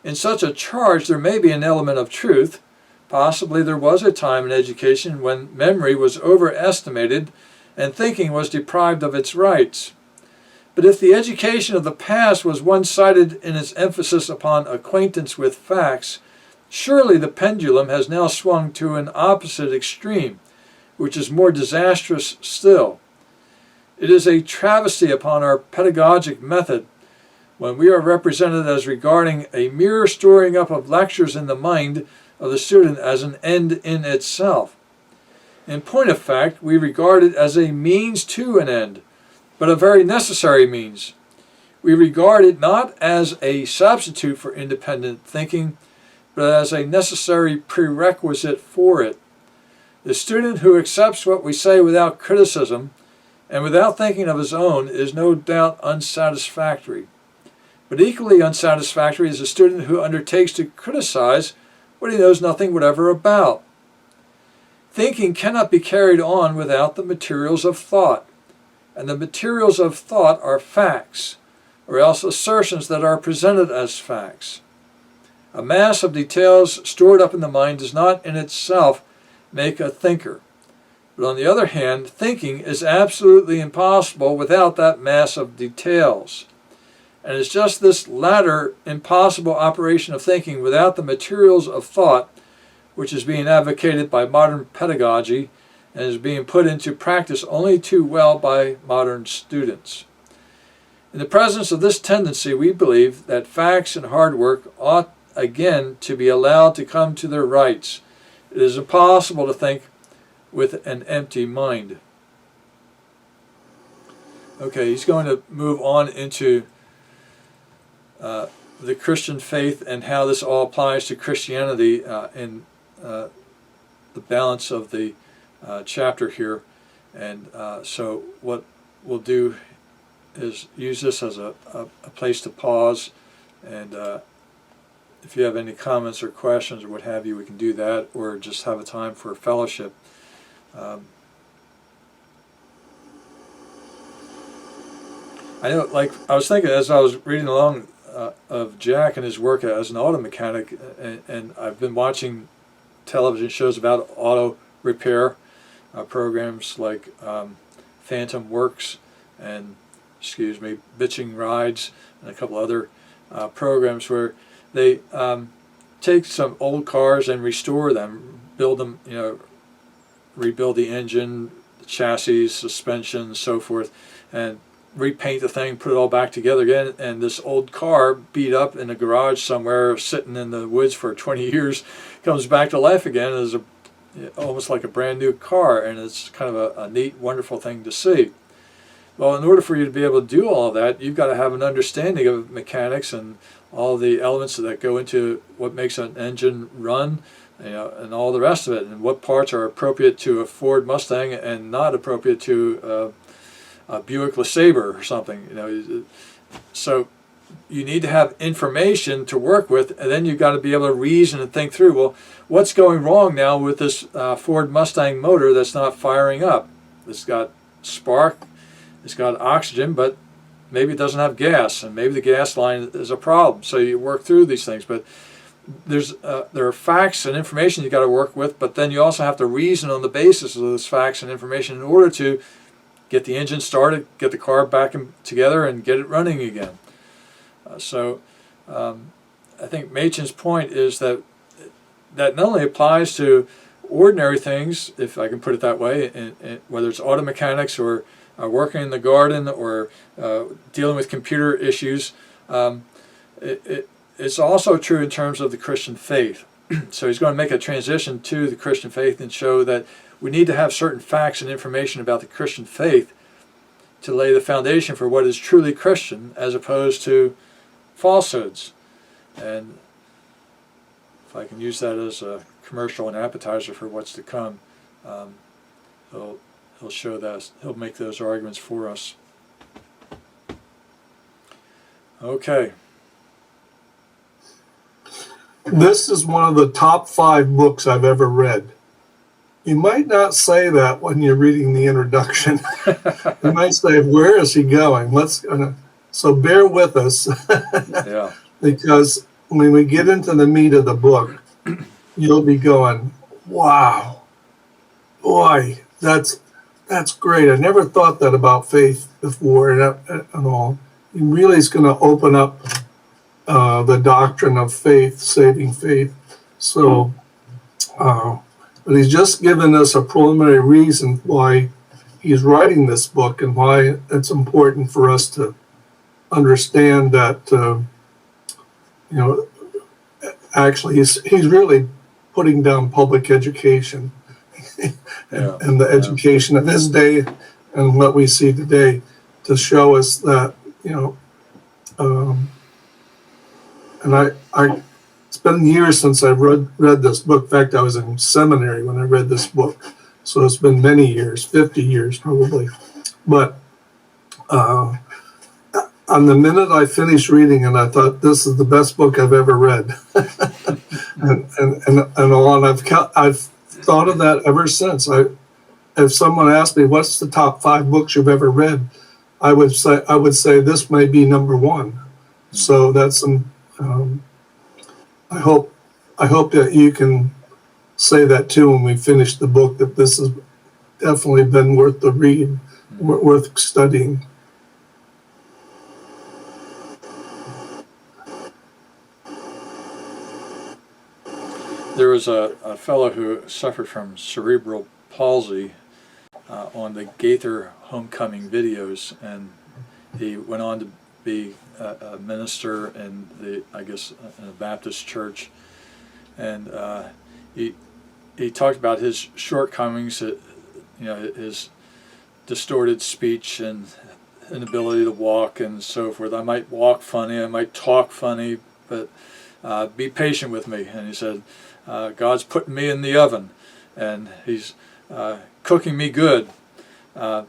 In such a charge, there may be an element of truth. Possibly there was a time in education when memory was overestimated and thinking was deprived of its rights. But if the education of the past was one-sided in its emphasis upon acquaintance with facts, surely the pendulum has now swung to an opposite extreme, which is more disastrous still. It is a travesty upon our pedagogic method when we are represented as regarding a mere storing up of lectures in the mind of the student as an end in itself. In point of fact, we regard it as a means to an end, but a very necessary means. We regard it not as a substitute for independent thinking, but as a necessary prerequisite for it. The student who accepts what we say without criticism and without thinking of his own is no doubt unsatisfactory. But equally unsatisfactory is a student who undertakes to criticize what he knows nothing whatever about. Thinking cannot be carried on without the materials of thought, and the materials of thought are facts, or else assertions that are presented as facts. A mass of details stored up in the mind does not in itself make a thinker. But on the other hand, thinking is absolutely impossible without that mass of details. And it's just this latter impossible operation of thinking without the materials of thought which is being advocated by modern pedagogy and is being put into practice only too well by modern students. In the presence of this tendency, we believe that facts and hard work ought again to be allowed to come to their rights. It is impossible to think with an empty mind. Okay, he's going to move on into the Christian faith and how this all applies to Christianity in the balance of the chapter here. And so what we'll do is use this as a place to pause, and if you have any comments or questions or what have you, we can do that, or just have a time for fellowship. I know, like I was thinking as I was reading along of Jack and his work as an auto mechanic, and I've been watching television shows about auto repair programs like Phantom Works and Bitching Rides, and a couple other programs where they take some old cars and restore them, build them, rebuild the engine, the chassis, suspension, so forth, and repaint the thing, put it all back together again. And this old car, beat up in a garage somewhere, sitting in the woods for 20 years, comes back to life again as almost like a brand new car, and it's kind of a neat, wonderful thing to see. Well, in order for you to be able to do all that, you've got to have an understanding of mechanics and all the elements that go into what makes an engine run, and all the rest of it, and what parts are appropriate to a Ford Mustang and not appropriate to a Buick LeSabre or something. So you need to have information to work with, and then you've got to be able to reason and think through, well, what's going wrong now with this Ford Mustang motor that's not firing up? It's got spark, it's got oxygen, but maybe it doesn't have gas, and maybe the gas line is a problem. So you work through these things, but there are facts and information you got to work with, but then you also have to reason on the basis of those facts and information in order to get the engine started, get the car back together, and get it running again. So I think Machen's point is that not only applies to ordinary things, if I can put it that way, whether it's auto mechanics or working in the garden or dealing with computer issues, it's also true in terms of the Christian faith. So he's going to make a transition to the Christian faith and show that we need to have certain facts and information about the Christian faith to lay the foundation for what is truly Christian, as opposed to falsehoods. And if I can use that as a commercial and appetizer for what's to come, he'll show that, he'll make those arguments for us. Okay. This is one of the top 5 books I've ever read. You might not say that when you're reading the introduction. You might say, where is he going? So bear with us. Yeah. Because when we get into the meat of the book, you'll be going, wow, boy, that's great. I never thought that about faith before and all. He really is going to open up the doctrine of faith, saving faith. So, but he's just given us a preliminary reason why he's writing this book and why it's important for us to understand that, actually he's really putting down public education and the education of his day and what we see today to show us that, and I it's been years since I've read this book. In fact, I was in seminary when I read this book. So it's been many years, 50 years probably. But on the minute I finished reading it, I thought, this is the best book I've ever read. and I've thought of that ever since. If someone asked me, what's the top 5 books you've ever read? I would say this may be number 1. So that's I hope that you can say that too when we finish the book, that this has definitely been worth the read, worth studying. There was a fellow who suffered from cerebral palsy on the Gaither homecoming videos, and he went on to be a minister in in a Baptist church, and he talked about his shortcomings, his distorted speech and inability to walk and so forth. I might walk funny, I might talk funny, but be patient with me. And he said, God's putting me in the oven, and He's cooking me good, but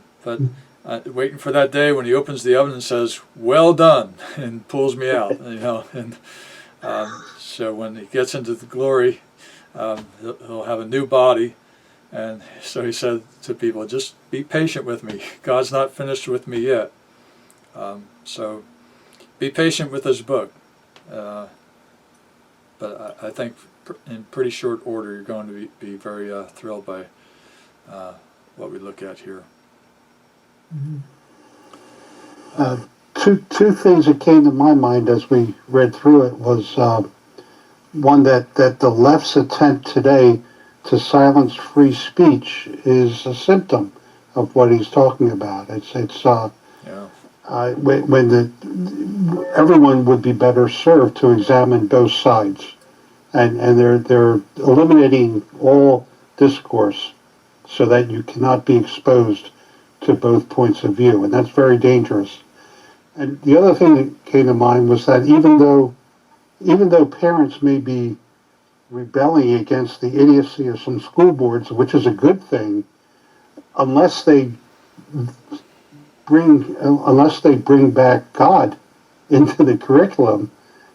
waiting for that day when He opens the oven and says, "Well done," and pulls me out. And so when He gets into the glory, he'll have a new body. And so he said to people, just be patient with me. God's not finished with me yet. So be patient with this book. But I think in pretty short order you're going to be very thrilled by what we look at here. Two things that came to my mind as we read through it was one that the left's attempt today to silence free speech is a symptom of what he's talking about. When everyone would be better served to examine both sides, and they're eliminating all discourse so that you cannot be exposed to both points of view, and that's very dangerous. And the other thing that came to mind was that even though parents may be rebelling against the idiocy of some school boards, which is a good thing, unless they bring back God into the curriculum,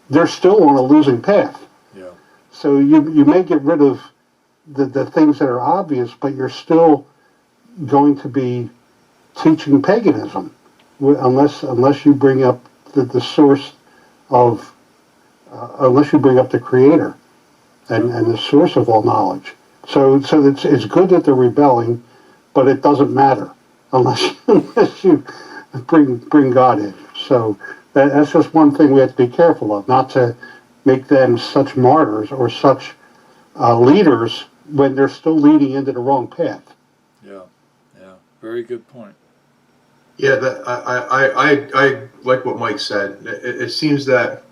they're still on a losing path. Yeah. So you may get rid of the things that are obvious, but you're still going to be teaching paganism unless you bring up the source of unless you bring up the Creator and the source of all knowledge. So it's good that they're rebelling, but it doesn't matter unless you bring God in. So that's just one thing we have to be careful of, not to make them such martyrs or such leaders when they're still leading into the wrong path. Yeah, very good point. Yeah, I like what Mike said. It seems that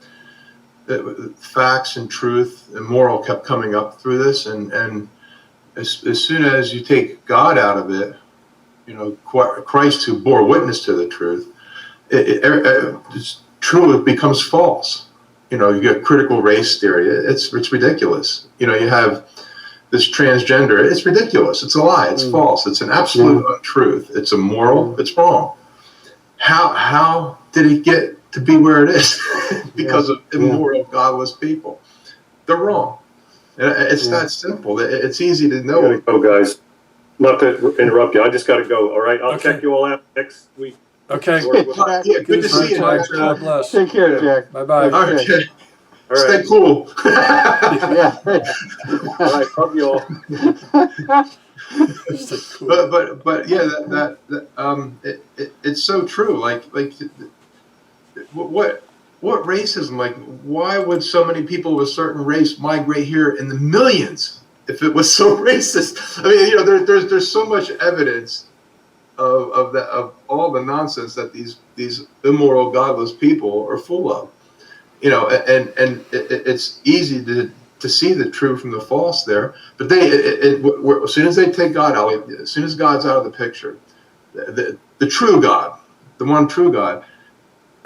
facts and truth and moral kept coming up through this, and as soon as you take God out of it, Christ who bore witness to the truth, it's true, it becomes false. you get critical race theory. It's ridiculous. You have this transgender. It's ridiculous. It's a lie. It's false. It's an absolute untruth. It's immoral. It's wrong. How did it get to be where it is? Because of immoral, godless people. They're wrong. It's that simple. It's easy to know. Oh, guys, not to interrupt you. I just got to go. All right, I'll check you all out next week. Okay. Yeah, good to see you. God bless. Take care, Jack. Bye-bye. All right, Okay. All right. Stay cool. Yeah. All right, love you all. Stay cool. But yeah, it's so true. Like what racism? Like, why would so many people of a certain race migrate here in the millions if it was so racist? I mean, there's so much evidence of all the nonsense that these immoral, godless people are full of. And it's easy to see the true from the false there. But as soon as they take God out, as soon as God's out of the picture, the true God, the one true God,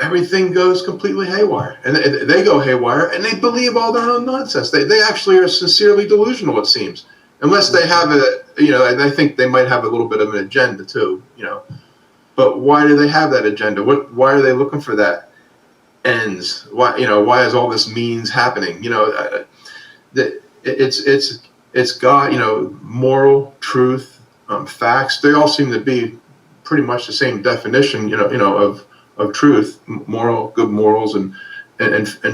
everything goes completely haywire. And they go haywire, and they believe all their own nonsense. They actually are sincerely delusional, it seems. Unless they have and I think they might have a little bit of an agenda too, But why do they have that agenda? Why are they looking for that ends? Why is all this means happening? It's God, moral, truth, facts. They all seem to be pretty much the same definition, of truth, moral, good morals, and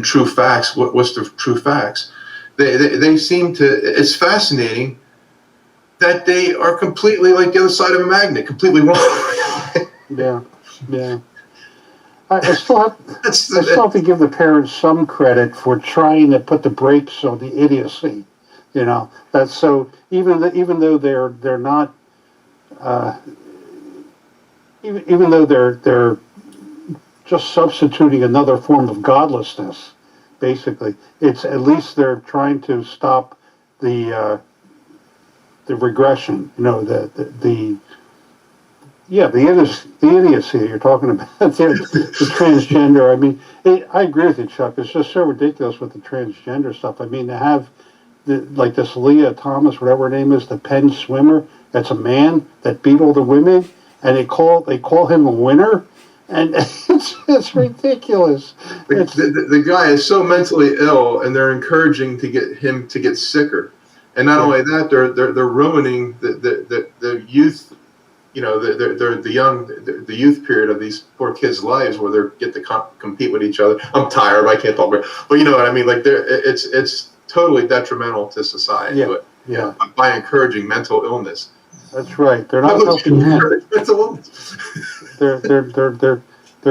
true facts. What's the true facts? They seem to. It's fascinating that they are completely like the other side of a magnet, completely wrong. Yeah. I still have to give the parents some credit for trying to put the brakes on the idiocy. That's so. Even though they're not, even though they're just substituting another form of godlessness, basically, it's at least they're trying to stop the regression. The idiocy you're talking about, the transgender. I mean, I agree with you, Chuck. It's just so ridiculous with the transgender stuff. I mean, to have like this Leah Thomas, whatever her name is, the Penn swimmer, that's a man that beat all the women, and they call him a winner, and it's ridiculous. The guy is so mentally ill, and they're encouraging him to get sicker, and not only that, they're ruining the youth. The youth period of these poor kids' lives where they get to compete with each other. I'm tired. I can't talk about it. But you know what I mean? Like, it's totally detrimental to society. Yeah. By encouraging mental illness. That's right. They're not helping him. Mental illness. They're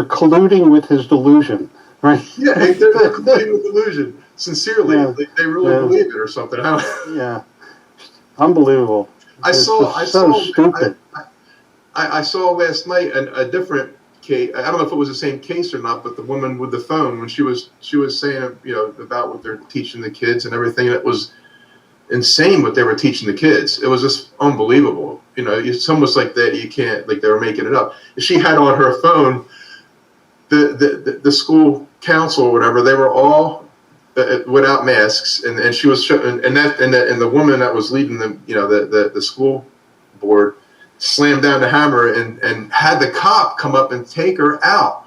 colluding with his delusion, right? Yeah, they're colluding with delusion. Sincerely, they really believe it or something. Yeah. Unbelievable. I saw stupid. I saw last night a different case. I don't know if it was the same case or not, but the woman with the phone, when she was saying about what they're teaching the kids and everything, and it was insane what they were teaching the kids. It was just unbelievable. It's almost like that you can't, like they were making it up. She had on her phone the school council or whatever. They were all without masks, and she was showing, and the woman that was leading the school board slammed down the hammer and had the cop come up and take her out.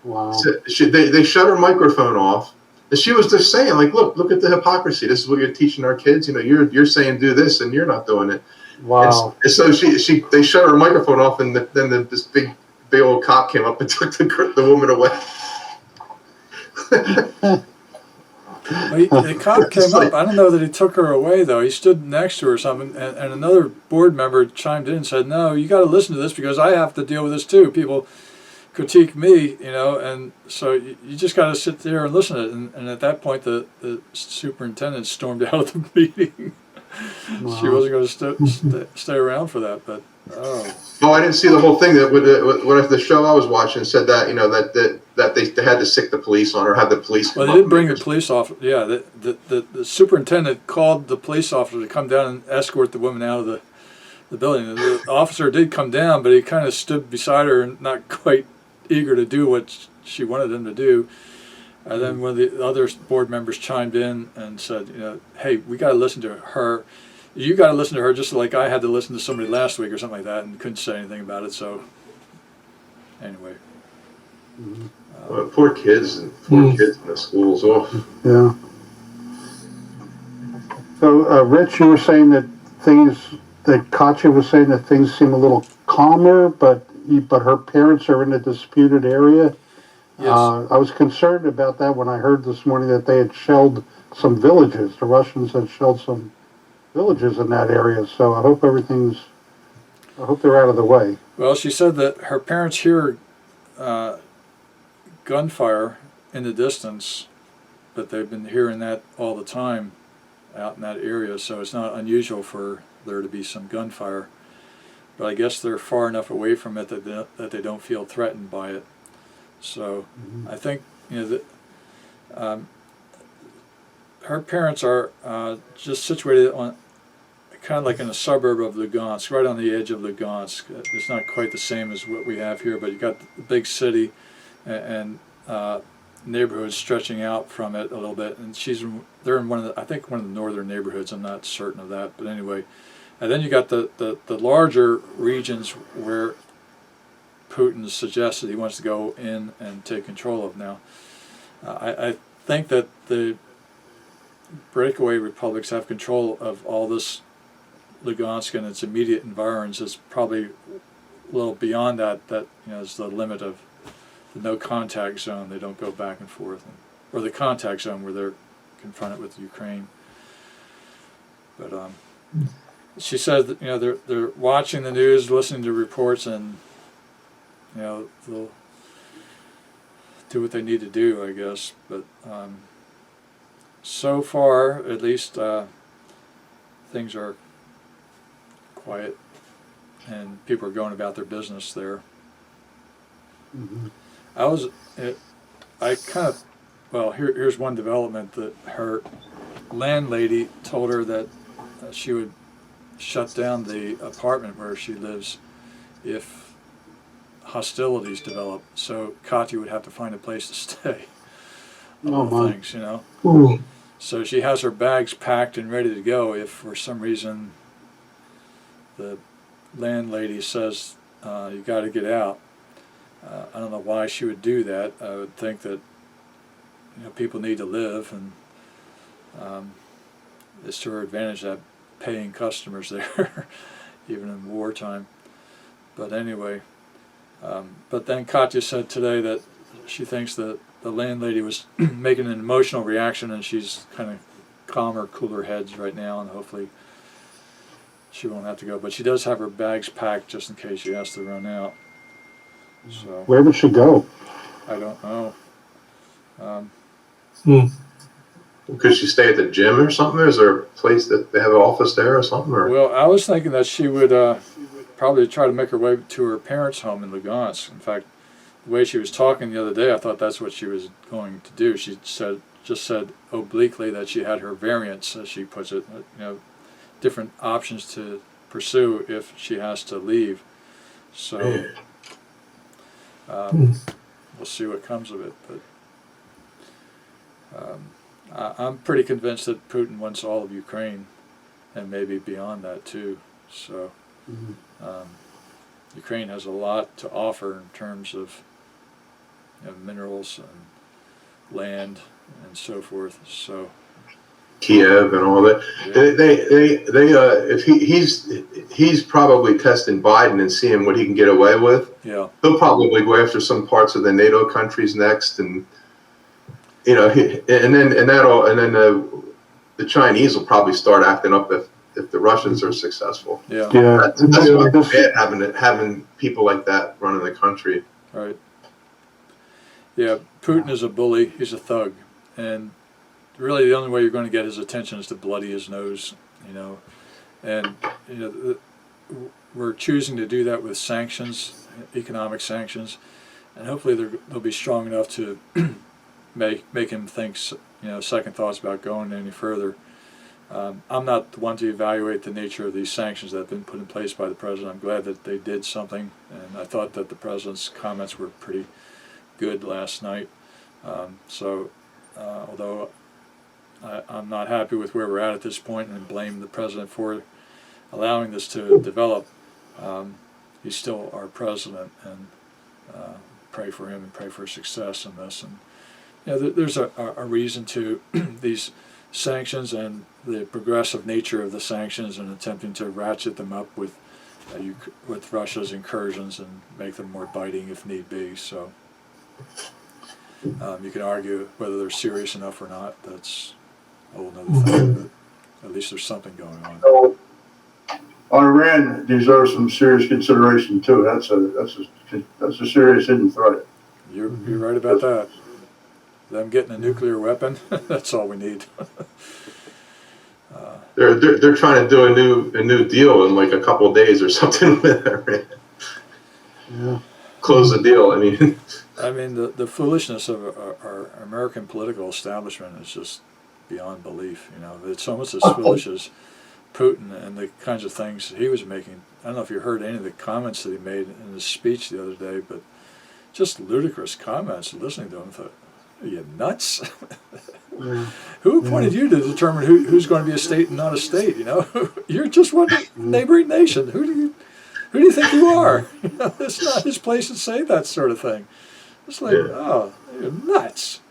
Wow. So they shut her microphone off, and she was just saying, like, look at the hypocrisy. This is what you're teaching our kids. You're saying do this, and you're not doing it. Wow. And so they shut her microphone off, and then this big old cop came up and took the woman away. Well, the cop came up. I don't know that he took her away, though. He stood next to her or something, and another board member chimed in and said, no, you got to listen to this because I have to deal with this too. People critique me, and so you just got to sit there and listen to it. And at that point, the superintendent stormed out of the meeting. Wow. She wasn't going to stay around for that, but Oh, I didn't see the whole thing. That when the show I was watching said that that they had to sick the police on her, have the police. Well, they didn't bring the police off. Yeah, the superintendent called the police officer to come down and escort the woman out of the building. The officer did come down, but he kind of stood beside her and not quite eager to do what she wanted him to do. And then one of the other board members chimed in and said, hey, we got to listen to her. You got to listen to her just like I had to listen to somebody last week or something like that, and couldn't say anything about it. So anyway. Well, poor kids in the schools. Oh. Yeah. So, Rich, you were saying that Katya was saying that things seem a little calmer, but her parents are in a disputed area. Yes. I was concerned about that when I heard this morning that they had shelled some villages. The Russians had shelled some villages in that area. So I hope they're out of the way. Well, she said that her parents hear gunfire in the distance, but they've been hearing that all the time out in that area, so it's not unusual for there to be some gunfire. But I guess they're far enough away from it that they don't feel threatened by it. So I think that her parents are just situated on kind of like in a suburb of Lugansk, right on the edge of Lugansk. It's not quite the same as what we have here, but you got the big city and neighborhoods stretching out from it a little bit, and they're in one of the northern neighborhoods. I'm not certain of that, but anyway. And then you got the larger regions where Putin suggested he wants to go in and take control of now. I think that the breakaway republics have control of all this Lugansk and its immediate environs. Is probably a little beyond that is the limit of the no contact zone. They don't go back and forth, or the contact zone where they're confronted with Ukraine. But she says that they're watching the news, listening to reports, and they'll do what they need to do, I guess. But so far, at least, things are quiet, and people are going about their business there. Mm-hmm. Here's one development that her landlady told her that she would shut down the apartment where she lives if hostilities develop. So Katya would have to find a place to stay. Things, Ooh. So she has her bags packed and ready to go if for some reason the landlady says you got to get out. I don't know why she would do that. I would think that people need to live, and it's to her advantage that paying customers there, even in wartime. But anyway, but then Katya said today that she thinks that the landlady was making an emotional reaction, and she's kind of calmer, cooler heads right now, and hopefully she won't have to go. But she does have her bags packed just in case she has to run out. So Where would she go? I don't know. Could she stay at the gym or something? Is there a place that they have an office there or something? Or? Well, I was thinking that she would probably try to make her way to her parents' home in Lugansk. In fact, the way she was talking the other day, I thought that's what she was going to do. She just said obliquely that she had her variants, as she puts it, different options to pursue if she has to leave. So we'll see what comes of it. But I'm pretty convinced that Putin wants all of Ukraine, and maybe beyond that too. So Ukraine has a lot to offer in terms of minerals and land and so forth. So Kiev and all that. Yeah. If he's probably testing Biden and seeing what he can get away with. Yeah. He'll probably go after some parts of the NATO countries next, and the Chinese will probably start acting up if the Russians are successful. Yeah. Yeah. That's bad having people like that running the country. Right. Yeah, Putin is a bully. He's a thug, and really the only way you're going to get his attention is to bloody his nose. And we're choosing to do that with sanctions, economic sanctions, and hopefully they'll be strong enough to make him think second thoughts about going any further. I'm not the one to evaluate the nature of these sanctions that have been put in place by the president. I'm glad that they did something, and I thought that the president's comments were pretty good last night. Although I'm not happy with where we're at this point and blame the president for allowing this to develop, he's still our president, and pray for him and pray for success in this. And there's a reason to these sanctions and the progressive nature of the sanctions, and attempting to ratchet them up with Russia's incursions and make them more biting if need be. So you can argue whether they're serious enough or not. That's a whole other thing. But at least there's something going on. So, Iran deserves some serious consideration too. That's a serious hidden threat. You're right about that. Them getting a nuclear weapon, that's all we need. They're trying to do a new deal in like a couple of days or something with Iran. Yeah. Close the deal. I mean, the foolishness of our American political establishment is just beyond belief. It's almost as foolish as Putin and the kinds of things he was making. I don't know if you heard any of the comments that he made in his speech the other day, but just ludicrous comments. Listening to him, I thought, are you nuts? Yeah. Who appointed you to determine who's going to be a state and not a state? You're just one neighboring nation. Who do you think you are? It's not his place to say that sort of thing. It's like, oh, you're nuts.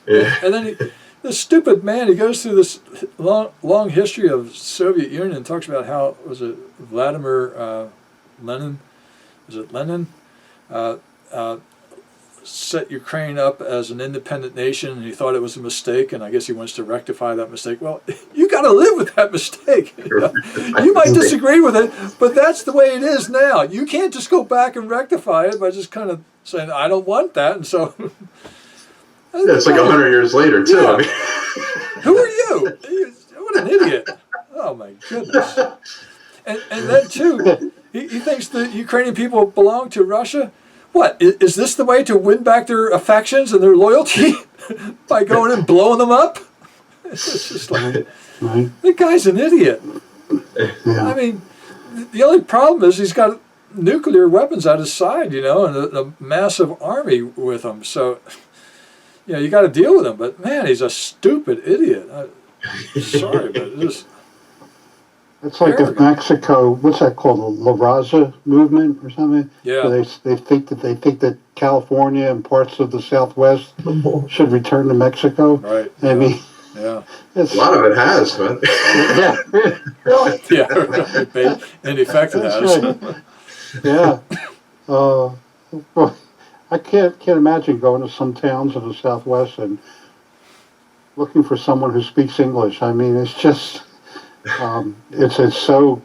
Yeah. And then this stupid man, he goes through this long history of Soviet Union and talks about how, was it Vladimir Lenin? Was it Lenin? Set Ukraine up as an independent nation, and he thought it was a mistake, and I guess he wants to rectify that mistake. Well, you got to live with that mistake. You might disagree with it, but that's the way it is now. You can't just go back and rectify it by just kind of saying, I don't want that, and so... It's like 100 years later, too. Yeah. Who are you? What an idiot. Oh, my goodness. And then, too, he thinks the Ukrainian people belong to Russia. What, is this the way to win back their affections and their loyalty? By going and blowing them up? It's just like, the guy's an idiot. Yeah. I mean, the only problem is he's got nuclear weapons at his side, and a massive army with him. So, you got to deal with him. But, man, he's a stupid idiot. I'm sorry, but it is... It's like if Mexico, what's that called, the La Raza movement or something? Yeah. Where they think that California and parts of the Southwest should return to Mexico. Right. I mean, yeah. A lot of it has, man. Yeah. Really? Yeah, right. In effect it has. Right. Yeah. Well, I can't imagine going to some towns in the Southwest and looking for someone who speaks English. I mean, it's just... it's so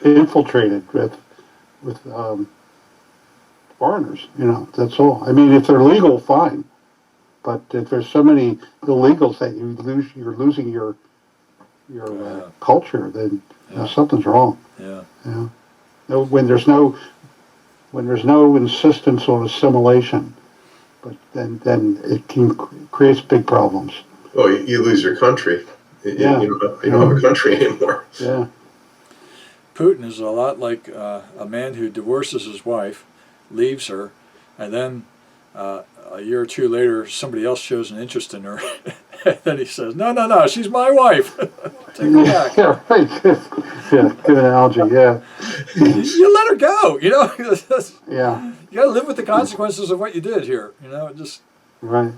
infiltrated with foreigners, that's all. I mean, if they're legal, fine. But if there's so many illegals that you're losing your culture, then something's wrong. Yeah. When there's no insistence on assimilation, but then it creates big problems. Well, you lose your country. You don't have a country anymore. Yeah. Putin is a lot like a man who divorces his wife, leaves her, and then a year or two later somebody else shows an interest in her. And then he says, no, she's my wife. Take her back. Yeah, right. Yeah, good analogy, yeah. You let her go, Yeah. You got to live with the consequences of what you did here, just... Right.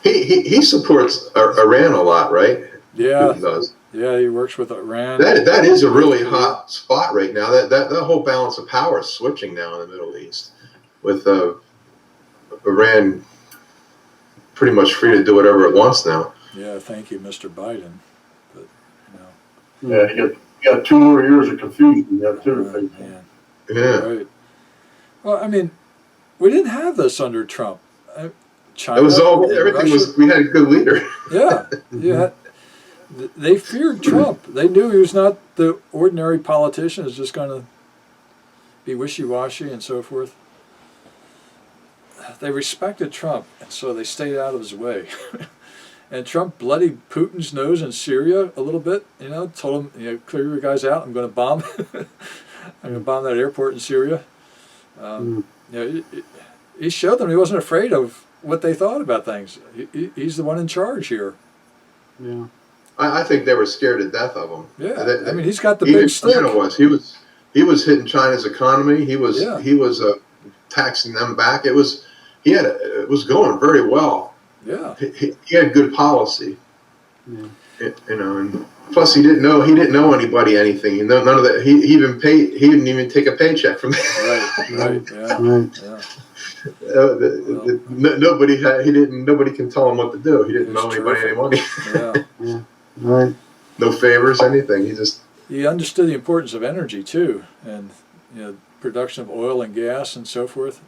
He supports Iran a lot, right? Yeah. Putin does. Yeah, he works with Iran. That is a really hot spot right now. That whole balance of power is switching now in the Middle East, with Iran pretty much free to do whatever it wants now. Yeah, thank you, Mr. Biden. But Yeah, you got 2 more years of confusion there too. Man. Yeah. Right. Well, I mean, we didn't have this under Trump. China, It was all and everything Russia, was. We had a good leader. Yeah. They feared Trump. They knew he was not the ordinary politician who's just going to be wishy-washy and so forth. They respected Trump, and so they stayed out of his way. And Trump bloodied Putin's nose in Syria a little bit. Told him, clear your guys out. I'm going to bomb. I'm going to bomb that airport in Syria. He showed them he wasn't afraid of what they thought about things. He's the one in charge here. Yeah. I think they were scared to death of him. Yeah, I mean, he's got the Even big stick. China he was hitting China's economy. He was taxing them back. It was going very well. Yeah, he had good policy. Yeah. And plus he didn't know anybody anything. None of that. He didn't even take a paycheck from them. right, yeah. Right. Nobody can tell him what to do. He didn't It's know anybody any money. Yeah. Yeah. Right. No favors, anything. He understood the importance of energy too, and production of oil and gas and so forth.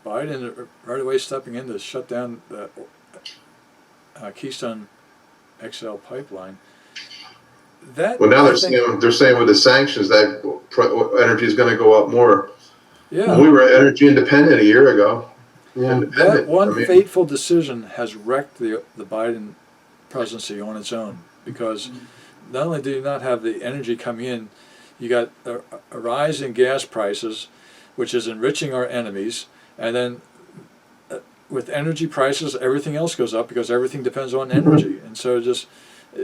Biden right away stepping in to shut down the Keystone XL pipeline. Now they're saying with the sanctions that energy is going to go up more. Yeah, we were energy independent a year ago. Yeah. That one fateful decision has wrecked the Biden presidency on its own, because not only do you not have the energy coming in, you got a rise in gas prices, which is enriching our enemies, and then with energy prices, everything else goes up because everything depends on energy, and so just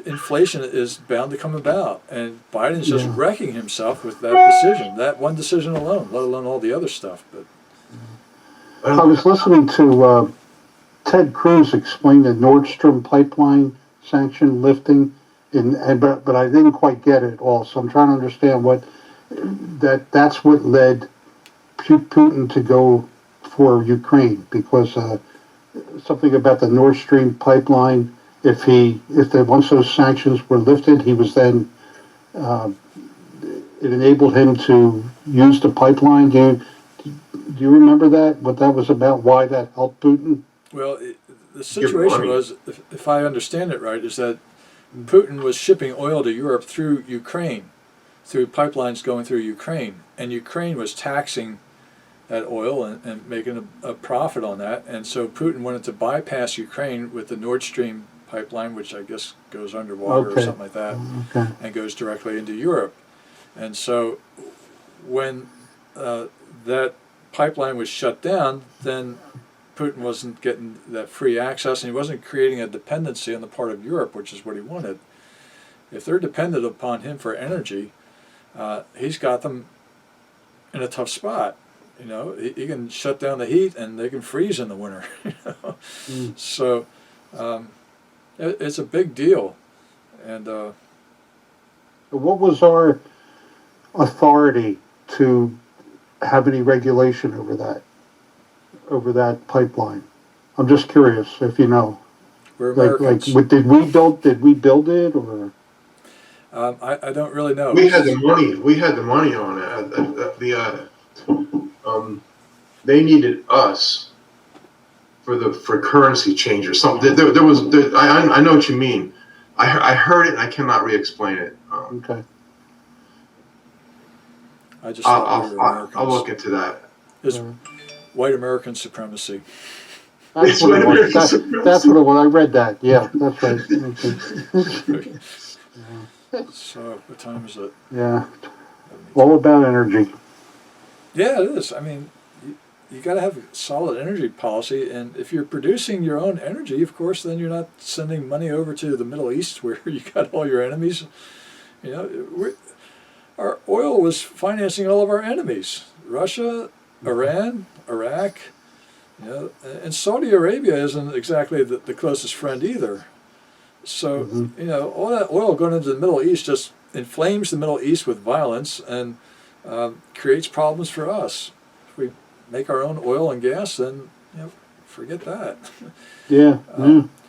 inflation is bound to come about, and Biden's just wrecking himself with that one decision alone, let alone all the other stuff. But I was listening to Ted Cruz explain the Nord Stream pipeline sanction lifting, but I didn't quite get it all. So I'm trying to understand that's what led Putin to go for Ukraine, because something about the Nord Stream pipeline. Once those sanctions were lifted, he was then it enabled him to use the pipeline. Do you remember that? What that was about? Why that helped Putin? Well, the situation was, if I understand it right, is that Putin was shipping oil to Europe through Ukraine, through pipelines going through Ukraine, and Ukraine was taxing that oil and making a profit on that, and so Putin wanted to bypass Ukraine with the Nord Stream pipeline, which I guess goes underwater or something like that, and goes directly into Europe. And so when that pipeline was shut down, then Putin wasn't getting that free access, and he wasn't creating a dependency on the part of Europe, which is what he wanted. If they're dependent upon him for energy, he's got them in a tough spot. He can shut down the heat, and they can freeze in the winter. So it's a big deal. And what was our authority to have any regulation over that pipeline? I'm just curious if you know. we're Americans. Did we build it, or? I don't really know. We had the money on it. They needed us for currency change or something. I know what you mean. I heard it and I cannot re-explain it. Okay. I just thought we were Americans. I'll look into that. It's white American supremacy. That's what it was. That's what it was. I read that. Yeah, that's right. Okay. So what time is it? Yeah. All about energy. Yeah, it is. I mean, you got to have a solid energy policy, and if you're producing your own energy, of course, then you're not sending money over to the Middle East where you got all your enemies. Our oil was financing all of our enemies: Russia, Iran, Iraq. And Saudi Arabia isn't exactly the closest friend either. So all that oil going into the Middle East just inflames the Middle East with violence and creates problems for us. If we make our own oil and gas, then forget that. Yeah.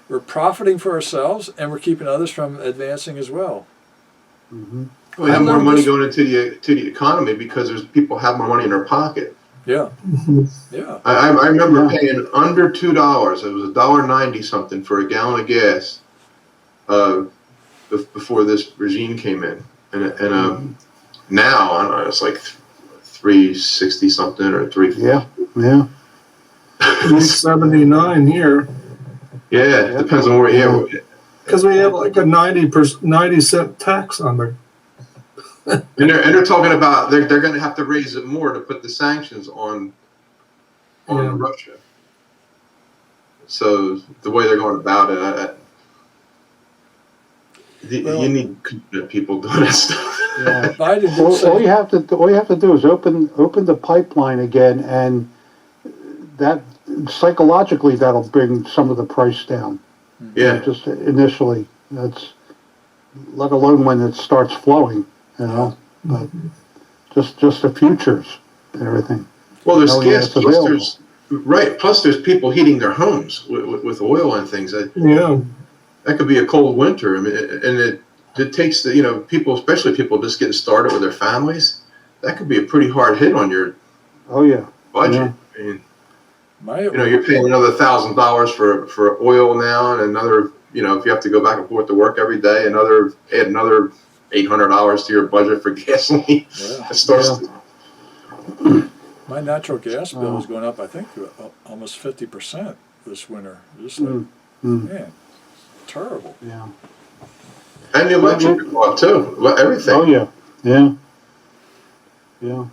We're profiting for ourselves, and we're keeping others from advancing as well. Mm-hmm. We have more money going into the economy because there's people have more money in their pocket. Yeah, yeah. I remember paying under $2. It was $1.90 something for a gallon of gas before this regime came in, and now I don't know, it's like $3.60 something or $3. Yeah. $3.79 here. Yeah, it depends on where. Yeah, because we have like a 90-cent tax on the. and they're talking about they're going to have to raise it more to put the sanctions on Russia. So the way they're going about it, Well- you need competent people doing that stuff. Yeah. Biden did All say, you have to do is open the pipeline again, and that psychologically that'll bring some of the price down. Yeah. Just initially, that's let alone when it starts flowing, but just the futures and everything. Well, there's Yeah, gas. it's Plus, available. there's right. Plus, there's people heating their homes with oil and things. Yeah. That could be a cold winter. I mean, and it takes the people, especially people just getting started with their families. That could be a pretty hard hit on your Oh yeah. budget. I mean, my, you're paying another $1,000 for oil now, and another, if you have to go back and forth to work every day, add another $800 to your budget for gasoline. Yeah. It starts. my natural gas bill is going up, I think, almost 50% this winter. Just like, man, terrible. Yeah. And the electric will go up too. Everything. Oh yeah. Yeah.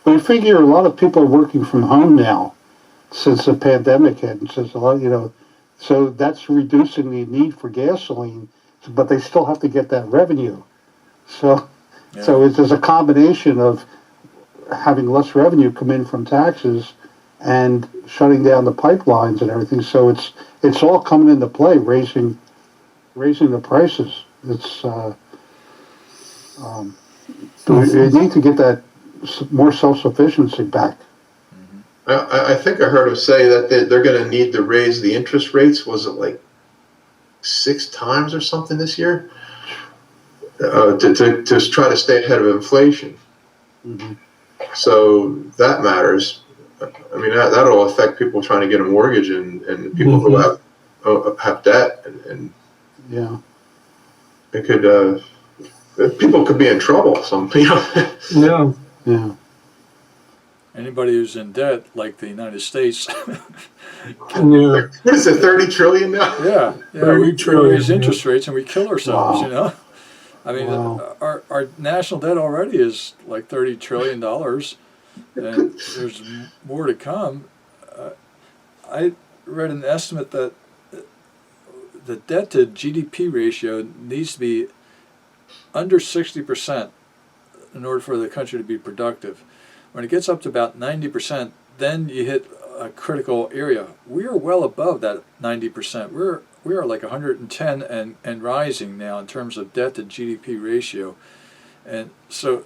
But I figure a lot of people are working from home now since the pandemic hit, and since a lot, so that's reducing the need for gasoline, but they still have to get that revenue. So there's a combination of having less revenue come in from taxes and shutting down the pipelines and everything. So it's all coming into play, raising the prices. It's we need to get that more self-sufficiency back. I think I heard him say that they're going to need to raise the interest rates. Was it like 6 times or something this year? To try to stay ahead of inflation. Mm-hmm. So that matters. I mean, that'll affect people trying to get a mortgage and people who have debt and Yeah. it could people could be in trouble. Yeah. Yeah. Anybody who's in debt, like the United States, Yeah. What is it, 30 trillion now? yeah, Very we true, raise yeah. interest rates and we kill ourselves. Wow. I mean, Wow. our national debt already is like $30 trillion, and there's more to come. I read an estimate that the debt to GDP ratio needs to be under 60% in order for the country to be productive. When it gets up to about 90%, then you hit a critical area. We are well above that 90%. We are like 110 and rising now in terms of debt to GDP ratio. And so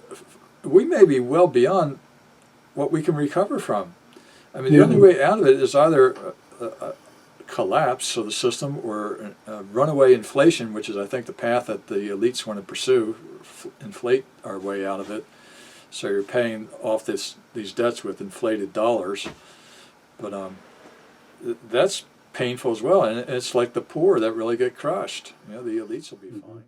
we may be well beyond what we can recover from. I mean, the only way out of it is either a collapse of the system or runaway inflation, which is, I think, the path that the elites want to pursue, inflate our way out of it. So you're paying off these debts with inflated dollars. But that's painful as well. And it's like the poor that really get crushed. The elites will be fine.